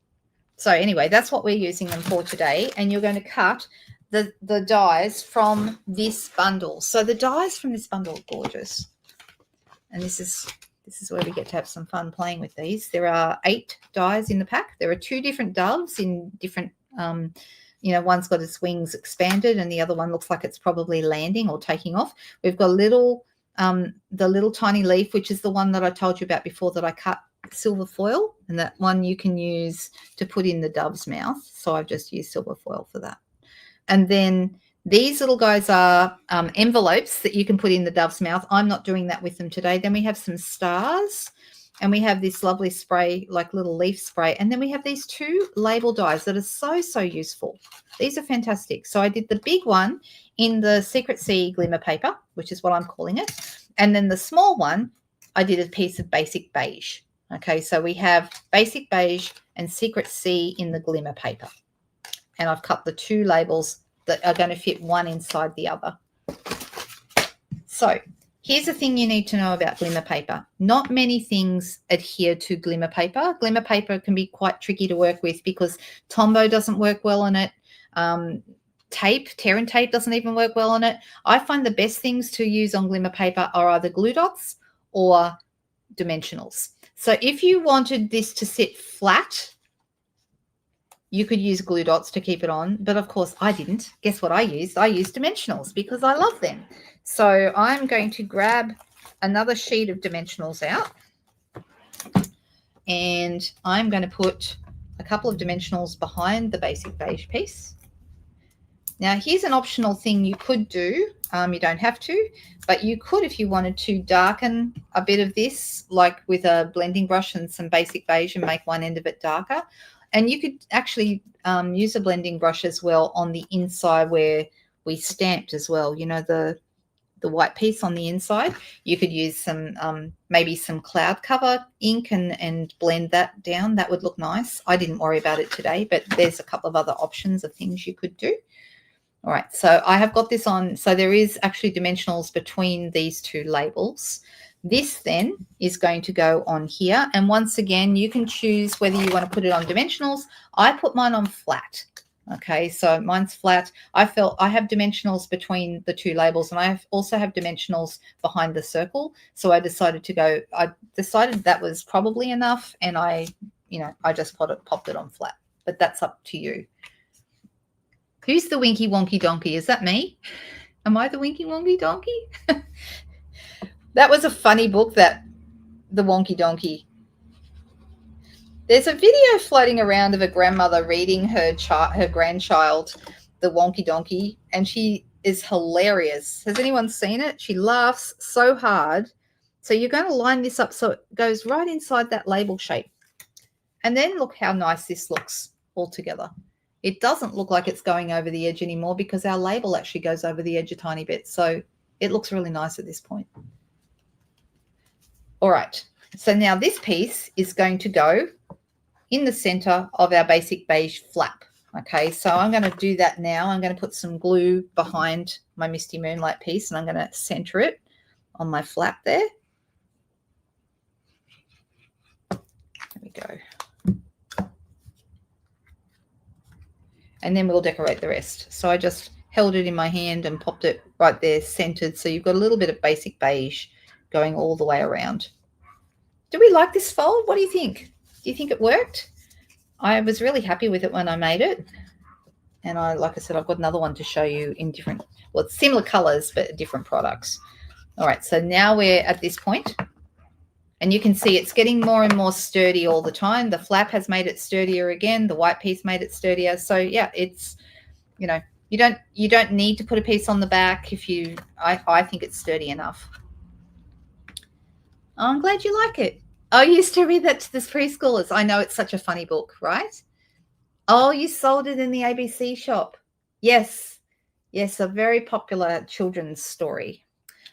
So anyway, that's what we're using them for today. And you're going to cut the dies from this bundle. So the dies from this bundle are gorgeous. And this is where we get to have some fun playing with these. There are 8 dies in the pack. There are 2 different doves in different one's got its wings expanded and the other one looks like it's probably landing or taking off. We've got the little tiny leaf, which is the one that I told you about before that I cut silver foil, and that one you can use to put in the dove's mouth. So I've just used silver foil for that. And then these little guys are envelopes that you can put in the dove's mouth. I'm not doing that with them today. Then we have some stars. And we have this lovely spray, like little leaf spray. And then we have these 2 label dies that are so useful. These are fantastic. So I did the big one in the Secret Sea glimmer paper, which is what I'm calling it. And then the small one, I did a piece of basic beige. Okay, so we have basic beige and Secret Sea in the glimmer paper. And I've cut the 2 labels that are going to fit one inside the other. So here's the thing you need to know about glimmer paper. Not many things adhere to glimmer paper. Glimmer paper can be quite tricky to work with because Tombow doesn't work well on it. Tear and tape doesn't even work well on it. I find the best things to use on glimmer paper are either glue dots or dimensionals. So if you wanted this to sit flat, you could use glue dots to keep it on. But of course I didn't. Guess what I used? I used dimensionals because I love them. So I'm going to grab another sheet of dimensionals out, and I'm going to put a couple of dimensionals behind the basic beige piece. Now, here's an optional thing you could do. You don't have to, but you could, if you wanted to, darken a bit of this, like with a blending brush and some basic beige, and make one end of it darker. And you could actually use a blending brush as well on the inside where we stamped as well, you know, the white piece on the inside. You could use some maybe some cloud cover ink and blend that down. That would look nice. I didn't worry about it today, but there's a couple of other options of things you could do. All right, so I have got this on. So there is actually dimensionals between these 2 labels. This then is going to go on here. And once again, you can choose whether you want to put it on dimensionals. I put mine on flat. Okay, so mine's flat. I have dimensionals between the two labels, and I also have dimensionals behind the circle. So I decided that was probably enough, and I just popped it on flat. But that's up to you. Who's the Winky Wonky Donkey? Is that me? Am I the Winky Wonky Donkey? That was a funny book, the Wonky Donkey. There's a video floating around of a grandmother reading her grandchild the Wonky Donkey, and she is hilarious. Has anyone seen it? She laughs so hard. So you're going to line this up so it goes right inside that label shape. And then look how nice this looks all together. It doesn't look like it's going over the edge anymore because our label actually goes over the edge a tiny bit. So it looks really nice at this point. All right. So now this piece is going to go in the center of our basic beige flap. Okay, so I'm going to do that now. I'm going to put some glue behind my Misty Moonlight piece, and I'm going to center it on my flap there. There we go. And then we'll decorate the rest. So I just held it in my hand and popped it right there centered. So you've got a little bit of basic beige going all the way around. Do we like this fold? What do you think? Do you think it worked? I was really happy with it when I made it. And like I said, I've got another one to show you in different, well, it's similar colors, but different products. All right, so now we're at this point, and you can see it's getting more and more sturdy all the time. The flap has made it sturdier again. The white piece made it sturdier. So yeah, it's, you don't need to put a piece on the back if you, I think it's sturdy enough. Oh, I'm glad you like it. Oh, you used to read that to the preschoolers. I know, it's such a funny book, right? Oh, you sold it in the ABC shop. Yes. Yes, a very popular children's story.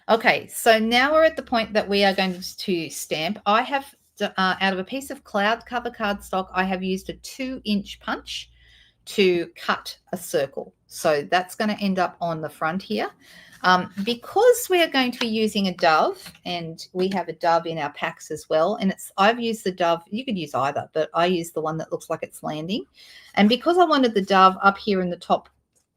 Okay, so now we're at the point that we are going to stamp. I have, out of a piece of cloud cover cardstock, I have used a 2-inch punch to cut a circle. So that's going to end up on the front here. Because we are going to be using a dove, and we have a dove in our packs as well, and I've used the dove, you could use either, but I use the one that looks like it's landing. And because I wanted the dove up here in the top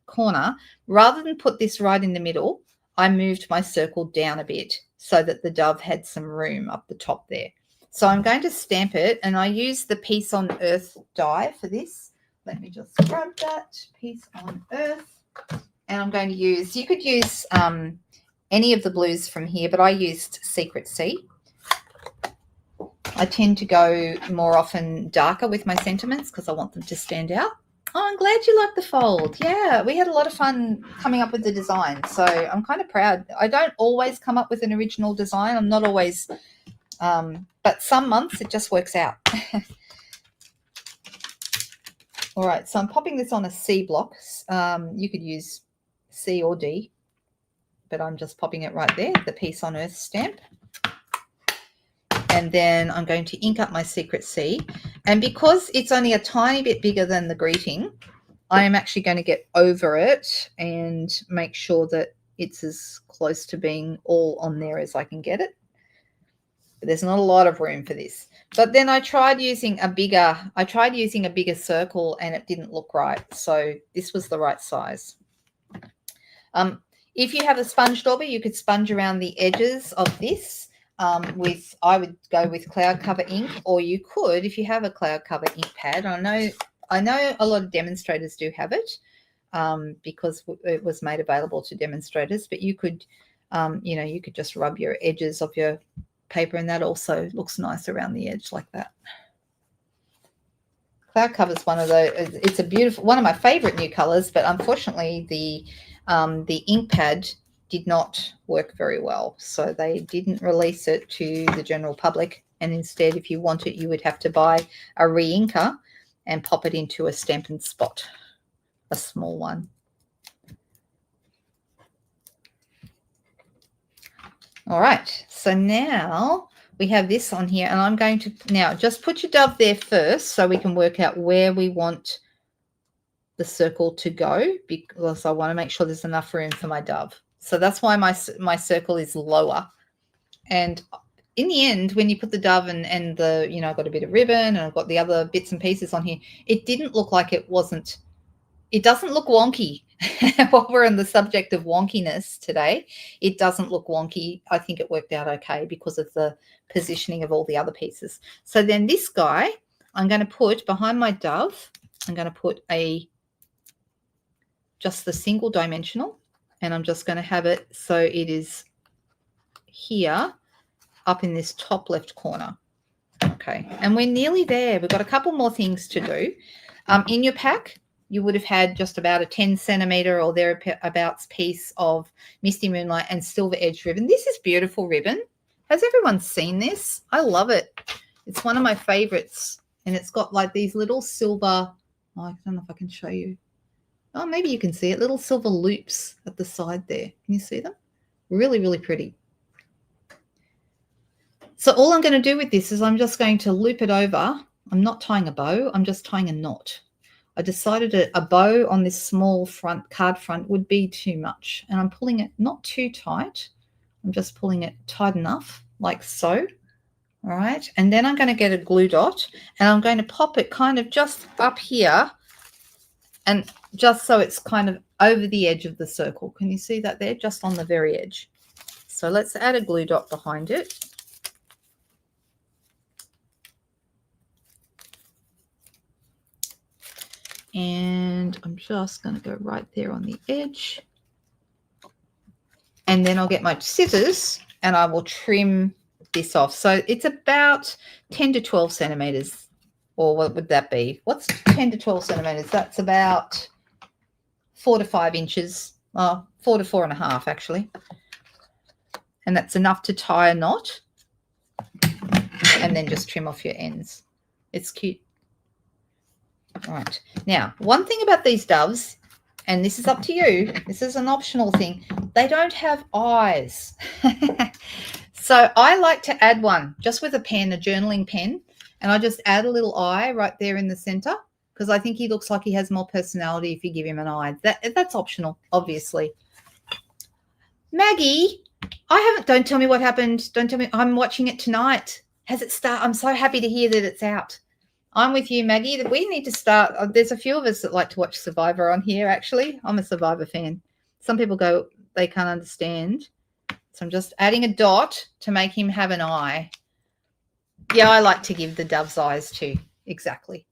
corner, rather than put this right in the middle, I moved my circle down a bit so that the dove had some room up the top there. So I'm going to stamp it, and I use the Piece on Earth die for this. Let me just grab that, Piece on Earth. And I'm going to use, you could use any of the blues from here, but I used Secret Sea. I tend to go more often darker with my sentiments because I want them to stand out. Oh, I'm glad you like the fold. Yeah, we had a lot of fun coming up with the design. So I'm kind of proud. I don't always come up with an original design. I'm not always, but some months it just works out. All right, so I'm popping this on a C block. You could use C or D, but I'm just popping it right there, the Piece on Earth stamp. And then I'm going to ink up my Secret Sea. And because it's only a tiny bit bigger than the greeting, I am actually going to get over it and make sure that it's as close to being all on there as I can get it. But there's not a lot of room for this. But then I tried using a bigger circle, and it didn't look right. So this was the right size. If you have a sponge dauber, you could sponge around the edges of this I would go with cloud cover ink, or you could, if you have a cloud cover ink pad. I know a lot of demonstrators do have it because it was made available to demonstrators, but you could, you could just rub your edges of your paper, and that also looks nice around the edge like that. Cloud cover is one of those. It's a beautiful, one of my favorite new colors, but unfortunately the ink pad did not work very well, so they didn't release it to the general public. And instead, if you want it, you would have to buy a re-inker and pop it into a Stampin' Spot, a small one. All right, so now we have this on here, and I'm going to now just put your dove there first so we can work out where we want the circle to go, because I want to make sure there's enough room for my dove. So that's why my circle is lower. And in the end, when you put the dove and the, I've got a bit of ribbon and I've got the other bits and pieces on here, it didn't look like it wasn't It doesn't look wonky. While we're on the subject of wonkiness today, it doesn't look wonky. I think it worked out okay because of the positioning of all the other pieces. So then this guy, I'm going to put behind my dove, I'm going to put just the single dimensional, and I'm just going to have it so it is here up in this top left corner. Okay, and we're nearly there. We've got a couple more things to do. In your pack, you would have had just about a 10 centimeter or thereabouts piece of Misty Moonlight and Silver Edge ribbon. This is beautiful ribbon. Has everyone seen this? I love it. It's one of my favorites, and it's got like these little silver, oh, I don't know if I can show you. Oh, maybe you can see it, little silver loops at the side there. Can you see them? Really, really pretty. So all I'm going to do with this is I'm just going to loop it over. I'm not tying a bow. I'm just tying a knot. I decided a bow on this small card front would be too much. And I'm pulling it not too tight. I'm just pulling it tight enough, like so. All right. And then I'm going to get a glue dot, and I'm going to pop it kind of just up here, and just so it's kind of over the edge of the circle. Can you see that there? Just on the very edge. So let's add a glue dot behind it. And I'm just going to go right there on the edge. And then I'll get my scissors and I will trim this off. So it's about 10 to 12 centimeters. Or what would that be? What's 10 to 12 centimeters? That's about 4 to 5 inches. Well, 4 to 4.5 actually. And that's enough to tie a knot. And then just trim off your ends. It's cute. All right. Now, one thing about these doves, and this is up to you, this is an optional thing, they don't have eyes. So I like to add one just with a pen, a journaling pen, and I just add a little eye right there in the center because I think he looks like he has more personality if you give him an eye. That's optional, obviously. Maggie, don't tell me what happened. Don't tell me. I'm watching it tonight. Has it started? I'm so happy to hear that it's out. I'm with you, Maggie. We need to start. There's a few of us that like to watch Survivor on here, actually. I'm a Survivor fan. Some people go, they can't understand. So I'm just adding a dot to make him have an eye. Yeah, I like to give the doves eyes too. Exactly.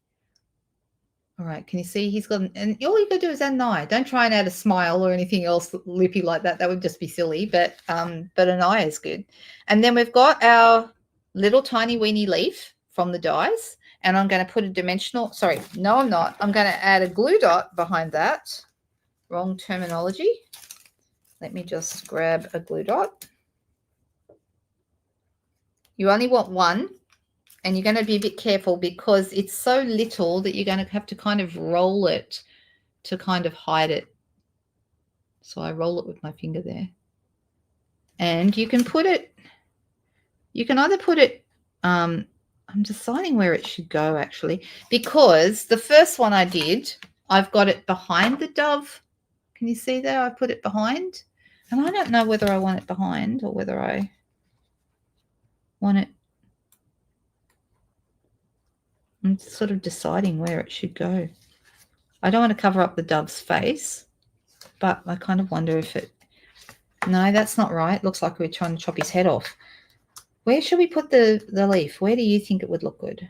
All right, can you see he's got, and all you got to do is add an eye. Don't try and add a smile or anything else lippy like that. That would just be silly, but an eye is good. And then we've got our little tiny weeny leaf from the dies. And I'm going to put a dimensional, sorry, no, I'm not. I'm going to add a glue dot behind that. Wrong terminology. Let me just grab a glue dot. You only want one, and you're going to be a bit careful because it's so little that you're going to have to kind of roll it to kind of hide it. So I roll it with my finger there. And you can put it, you can either put it, I'm deciding where it should go actually, because the first one I did, I've got it behind the dove. Can you see there? I put it behind, and I don't know whether I want it behind or whether I want it. I'm sort of deciding where it should go. I don't want to cover up the dove's face, but I kind of wonder if it, no, that's not right. Looks like we're trying to chop his head off. Where should we put the leaf? Where do you think it would look good?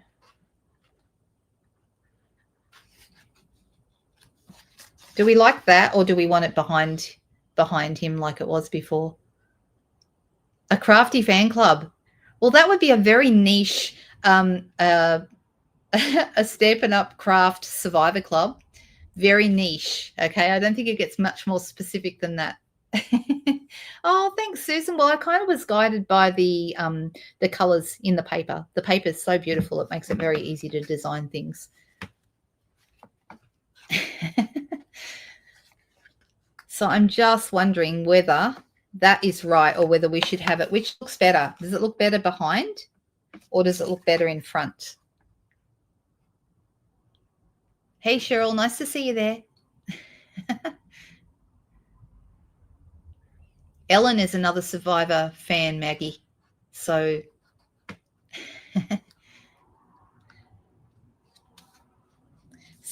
Do we like that, or do we want it behind him like it was before? A crafty fan club. Well, that would be a very niche, a Stampin' Up craft survivor club. Very niche. Okay, I don't think it gets much more specific than that. Oh, thanks, Susan. Well, I kind of was guided by the colors in the paper. The paper is so beautiful; it makes it very easy to design things. So I'm just wondering whether that is right or whether we should have it. Which looks better? Does it look better behind, or does it look better in front? Hey, Cheryl, nice to see you there. Ellen is another Survivor fan, Maggie. So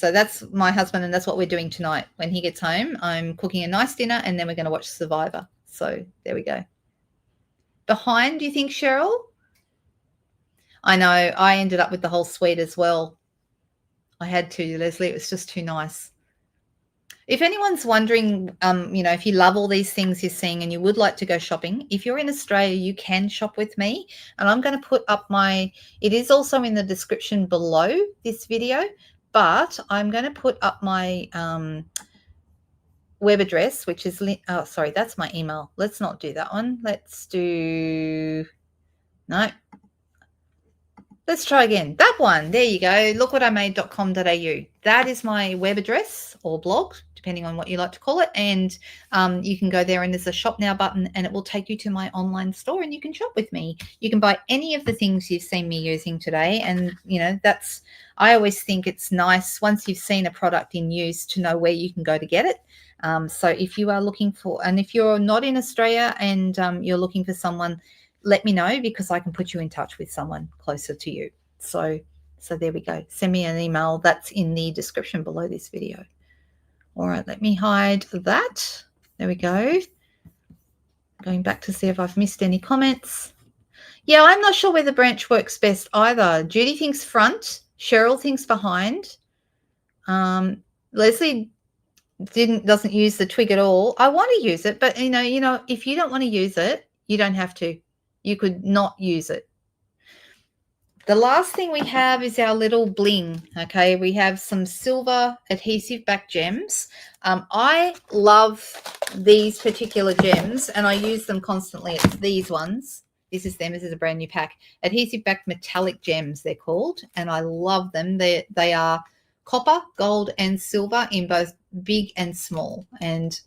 So that's my husband, and that's what we're doing tonight. When he gets home, I'm cooking a nice dinner, and then we're going to watch Survivor. So there we go. Behind, do you think, Cheryl? I know. I ended up with the whole suite as well. I had to, Leslie. It was just too nice. If anyone's wondering, if you love all these things you're seeing and you would like to go shopping, if you're in Australia, you can shop with me. And I'm going to put up it is also in the description below this video, but I'm going to put up my web address, which is, sorry, that's my email. Let's not do that one. Let's try again. That one. There you go. Lookwhatimade.com.au. That is my web address or blog, depending on what you like to call it. And you can go there and there's a shop now button and it will take you to my online store and you can shop with me. You can buy any of the things you've seen me using today. And, I always think it's nice once you've seen a product in use to know where you can go to get it. So if you are looking and if you're not in Australia and you're looking for someone, let me know because I can put you in touch with someone closer to you. So there we go. Send me an email. That's in the description below this video. All right, let me hide that. There we go. Going back to see if I've missed any comments. Yeah, I'm not sure where the branch works best either. Judy thinks front. Cheryl thinks behind. Leslie doesn't use the twig at all. I want to use it, but if you don't want to use it, you don't have to. You could not use it. The last thing we have is our little bling. Okay, we have some silver adhesive back gems. I love these particular gems and I use them constantly. It's these ones. This is them. This is a brand new pack. Adhesive back metallic gems, they're called, and I love them. They are copper, gold, and silver in both big and small. And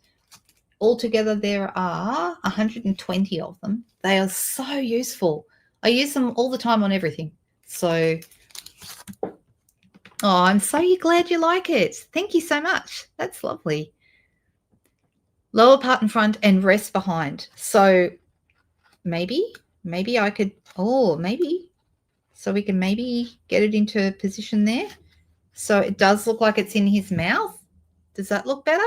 altogether there are 120 of them. They are so useful. I use them all the time on everything. So, I'm so glad you like it. Thank you so much. That's lovely. Lower part in front and rest behind. So maybe I could, so we can maybe get it into position there. So it does look like it's in his mouth. Does that look better?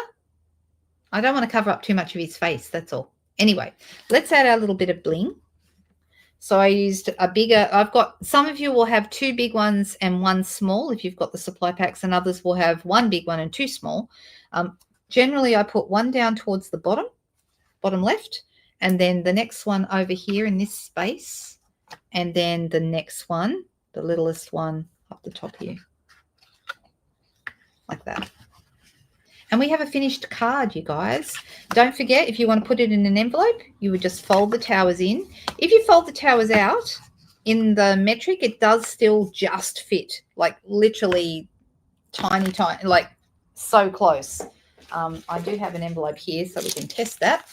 I don't want to cover up too much of his face, that's all. Anyway, let's add our little bit of bling. So I used some of you will have two big ones and one small if you've got the supply packs, and others will have one big one and two small. Generally, I put one down towards the bottom left, and then the next one over here in this space, and then the next one, the littlest one up the top here, like that. And we have a finished card, you guys. Don't forget, if you want to put it in an envelope, you would just fold the towers in. If you fold the towers out in the metric, it does still just fit, like literally tiny, like so close. I do have an envelope here so we can test that.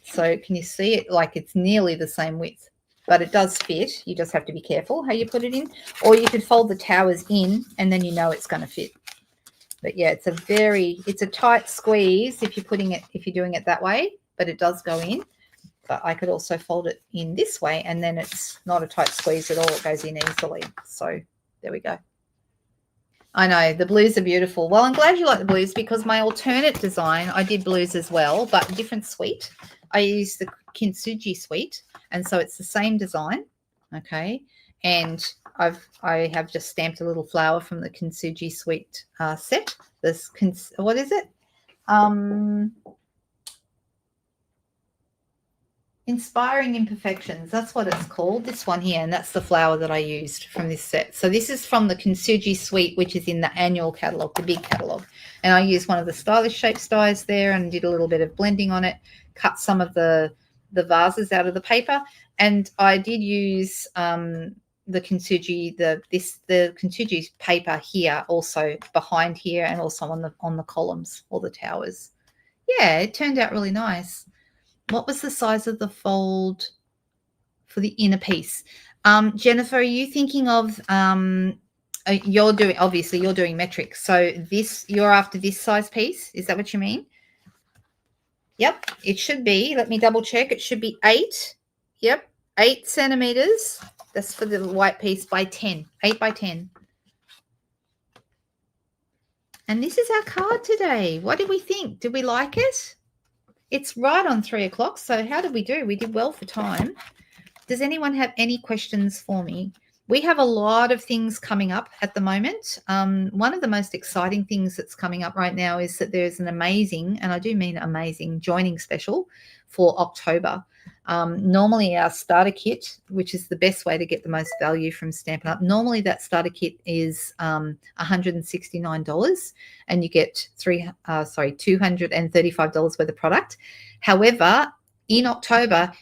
So can you see it? Like it's nearly the same width, but it does fit. You just have to be careful how you put it in. Or you could fold the towers in and then you know it's going to fit. But yeah, it's a tight squeeze if you're doing it that way, but it does go in. But I could also fold it in this way and then it's not a tight squeeze at all. It goes in easily. So there we go. I know the blues are beautiful. Well, I'm glad you like the blues because my alternate design, I did blues as well, but a different suite. I used the Kintsugi suite, and so it's the same design. Okay. And I have just stamped a little flower from the Kintsugi suite set. What is it? Inspiring Imperfections. That's what it's called. This one here, and that's the flower that I used from this set. So this is from the Kintsugi suite, which is in the annual catalog, the big catalog. And I used one of the stylish shapes dies there and did a little bit of blending on it. Cut some of the vases out of the paper, and I did use the Kintsugi, the Kintsugi paper here, also behind here, and also on the columns or the towers. Yeah, it turned out really nice. What was the size of the fold for the inner piece? Jennifer, are you thinking of you're doing metric, so you're after this size piece? Is that what you mean? Yep, it should be. Let me double check. It should be 8. Yep, 8 centimeters. That's for the white piece by 10. 8 by 10. And this is our card today. What did we think? Did we like it? It's right on 3 o'clock. So how did we do? We did well for time. Does anyone have any questions for me? We have a lot of things coming up at the moment. One of the most exciting things that's coming up right now is that there's an amazing, and I do mean amazing, joining special for October. Normally our starter kit, which is the best way to get the most value from Stampin' Up, normally that starter kit is $169 and you get $235 worth of product. However, in October,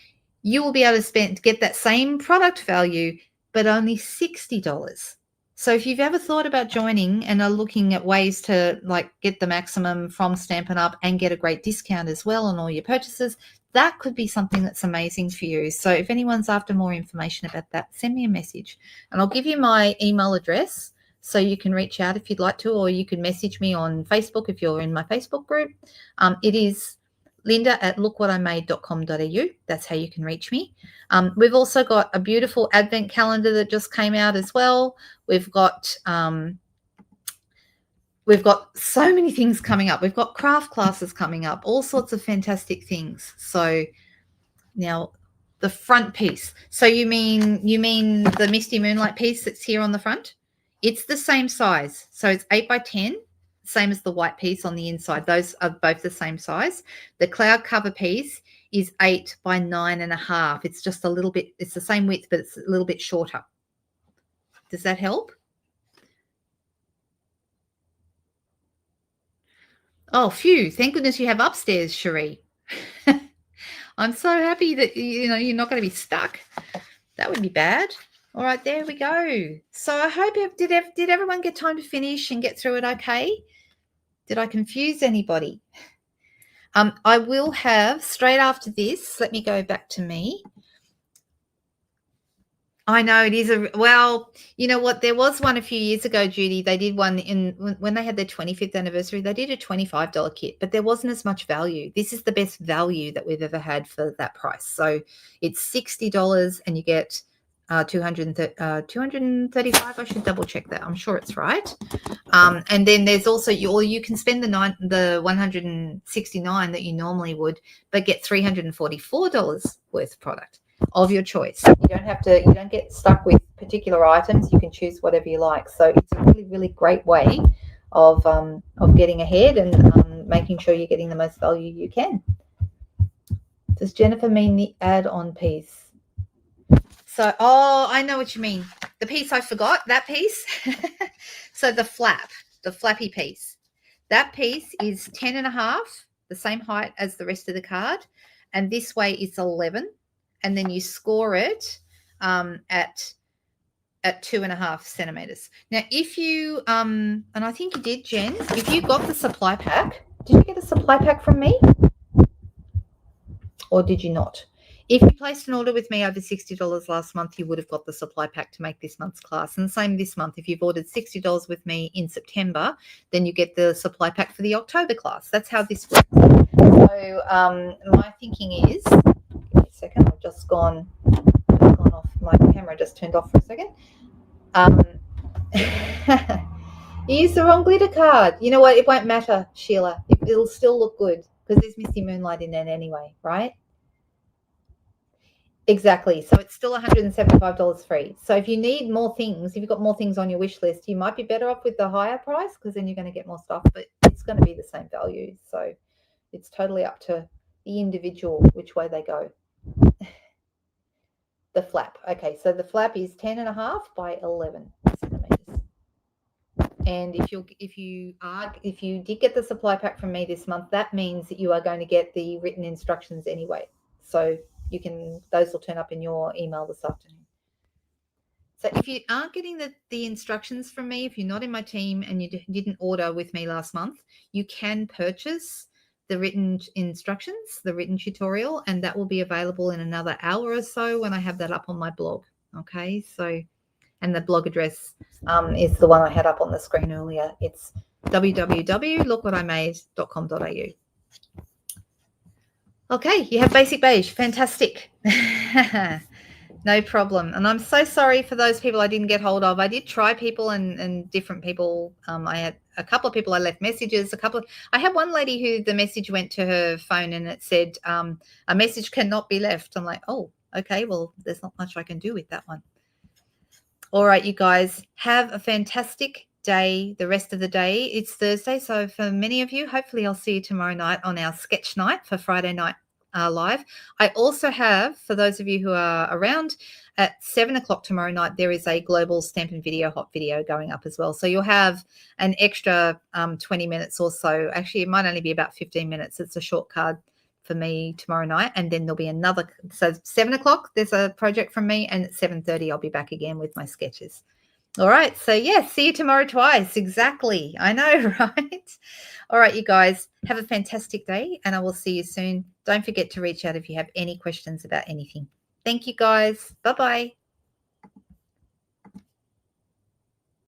you will be able to get that same product value, but only $60. So if you've ever thought about joining and are looking at ways to like get the maximum from Stampin' Up and get a great discount as well on all your purchases, that could be something that's amazing for you. So if anyone's after more information about that, send me a message and I'll give you my email address so you can reach out if you'd like to, or you can message me on Facebook if you're in my Facebook group. It is linda@lookwhatimade.com.au. That's how you can reach me. We've also got a beautiful advent calendar that just came out as well. We've got so many things coming up. We've got craft classes coming up, all sorts of fantastic things. So now the front piece. So you mean the Misty Moonlight piece that's here on the front? It's the same size. So it's 8 by 10. Same as the white piece on the inside. Those are both the same size. The cloud cover piece is 8 by 9.5. It's just a little bit, it's the same width, but it's a little bit shorter. Does that help? Oh, phew. Thank goodness you have upstairs, Cherie. I'm so happy that, you're not going to be stuck. That would be bad. All right, there we go. So I hope, did everyone get time to finish and get through it okay? Did I confuse anybody? I will have, straight after this, let me go back to me. I know it is well, you know what? There was one a few years ago, Judy. They did one when they had their 25th anniversary. They did a $25 kit, but there wasn't as much value. This is the best value that we've ever had for that price. So it's $60 and you get 235. I should double check that. I'm sure it's right. And then there's also you can spend the $169 that you normally would, but get $344 worth of product of your choice. You don't get stuck with particular items. You can choose whatever you like. So it's a really, really great way of getting ahead and making sure you're getting the most value you can. Does Jennifer mean the add-on piece? So, I know what you mean. The piece I forgot, that piece. So the flappy piece. That piece is 10.5, the same height as the rest of the card. And this way it's 11. And then you score it at 2.5 centimeters. Now, if you, and I think you did, Jen, if you got the supply pack, did you get a supply pack from me? Or did you not? If you placed an order with me over $60 last month, you would have got the supply pack to make this month's class. And same this month. If you've ordered $60 with me in September, then you get the supply pack for the October class. That's how this works. So my thinking is, give me a second, I've just gone off. My camera just turned off for a second. You used the wrong glitter card. You know what? It won't matter, Sheila. It'll still look good because there's Misty Moonlight in it anyway, right? Exactly. So it's still $175 free. So if you need more things, if you've got more things on your wish list, you might be better off with the higher price because then you're going to get more stuff, but it's going to be the same value. So it's totally up to the individual which way they go. The flap. Okay, so the flap is 10.5 by 11 centimeters. And if you did get the supply pack from me this month, that means that you are going to get the written instructions anyway. So those will turn up in your email this afternoon. So if you aren't getting the instructions from me, if you're not in my team and you didn't order with me last month, you can purchase the written instructions, the written tutorial, and that will be available in another hour or so when I have that up on my blog. Okay, so, and the blog address is the one I had up on the screen earlier. It's www.lookwhatimade.com.au. Okay, you have basic beige. Fantastic. No problem. And I'm so sorry for those people I didn't get hold of. I did try people and different people. I had a couple of people I left messages. I had one lady who the message went to her phone and it said, a message cannot be left. I'm like, oh, okay, well, there's not much I can do with that one. All right, you guys, have a fantastic day the rest of the day. It's Thursday, so for many of you, hopefully I'll see you tomorrow night on our sketch night for Friday night live. I also have, for those of you who are around, at 7 o'clock tomorrow night, there is a global Stampin' Video hot video going up as well. So you'll have an extra 20 minutes or so. Actually, it might only be about 15 minutes. It's a short card for me tomorrow night, and then there'll be another. So 7 o'clock, there's a project from me, and at 7:30, I'll be back again with my sketches. All right. So, yeah, see you tomorrow twice. Exactly. I know, right? All right, you guys, have a fantastic day, and I will see you soon. Don't forget to reach out if you have any questions about anything. Thank you, guys. Bye-bye.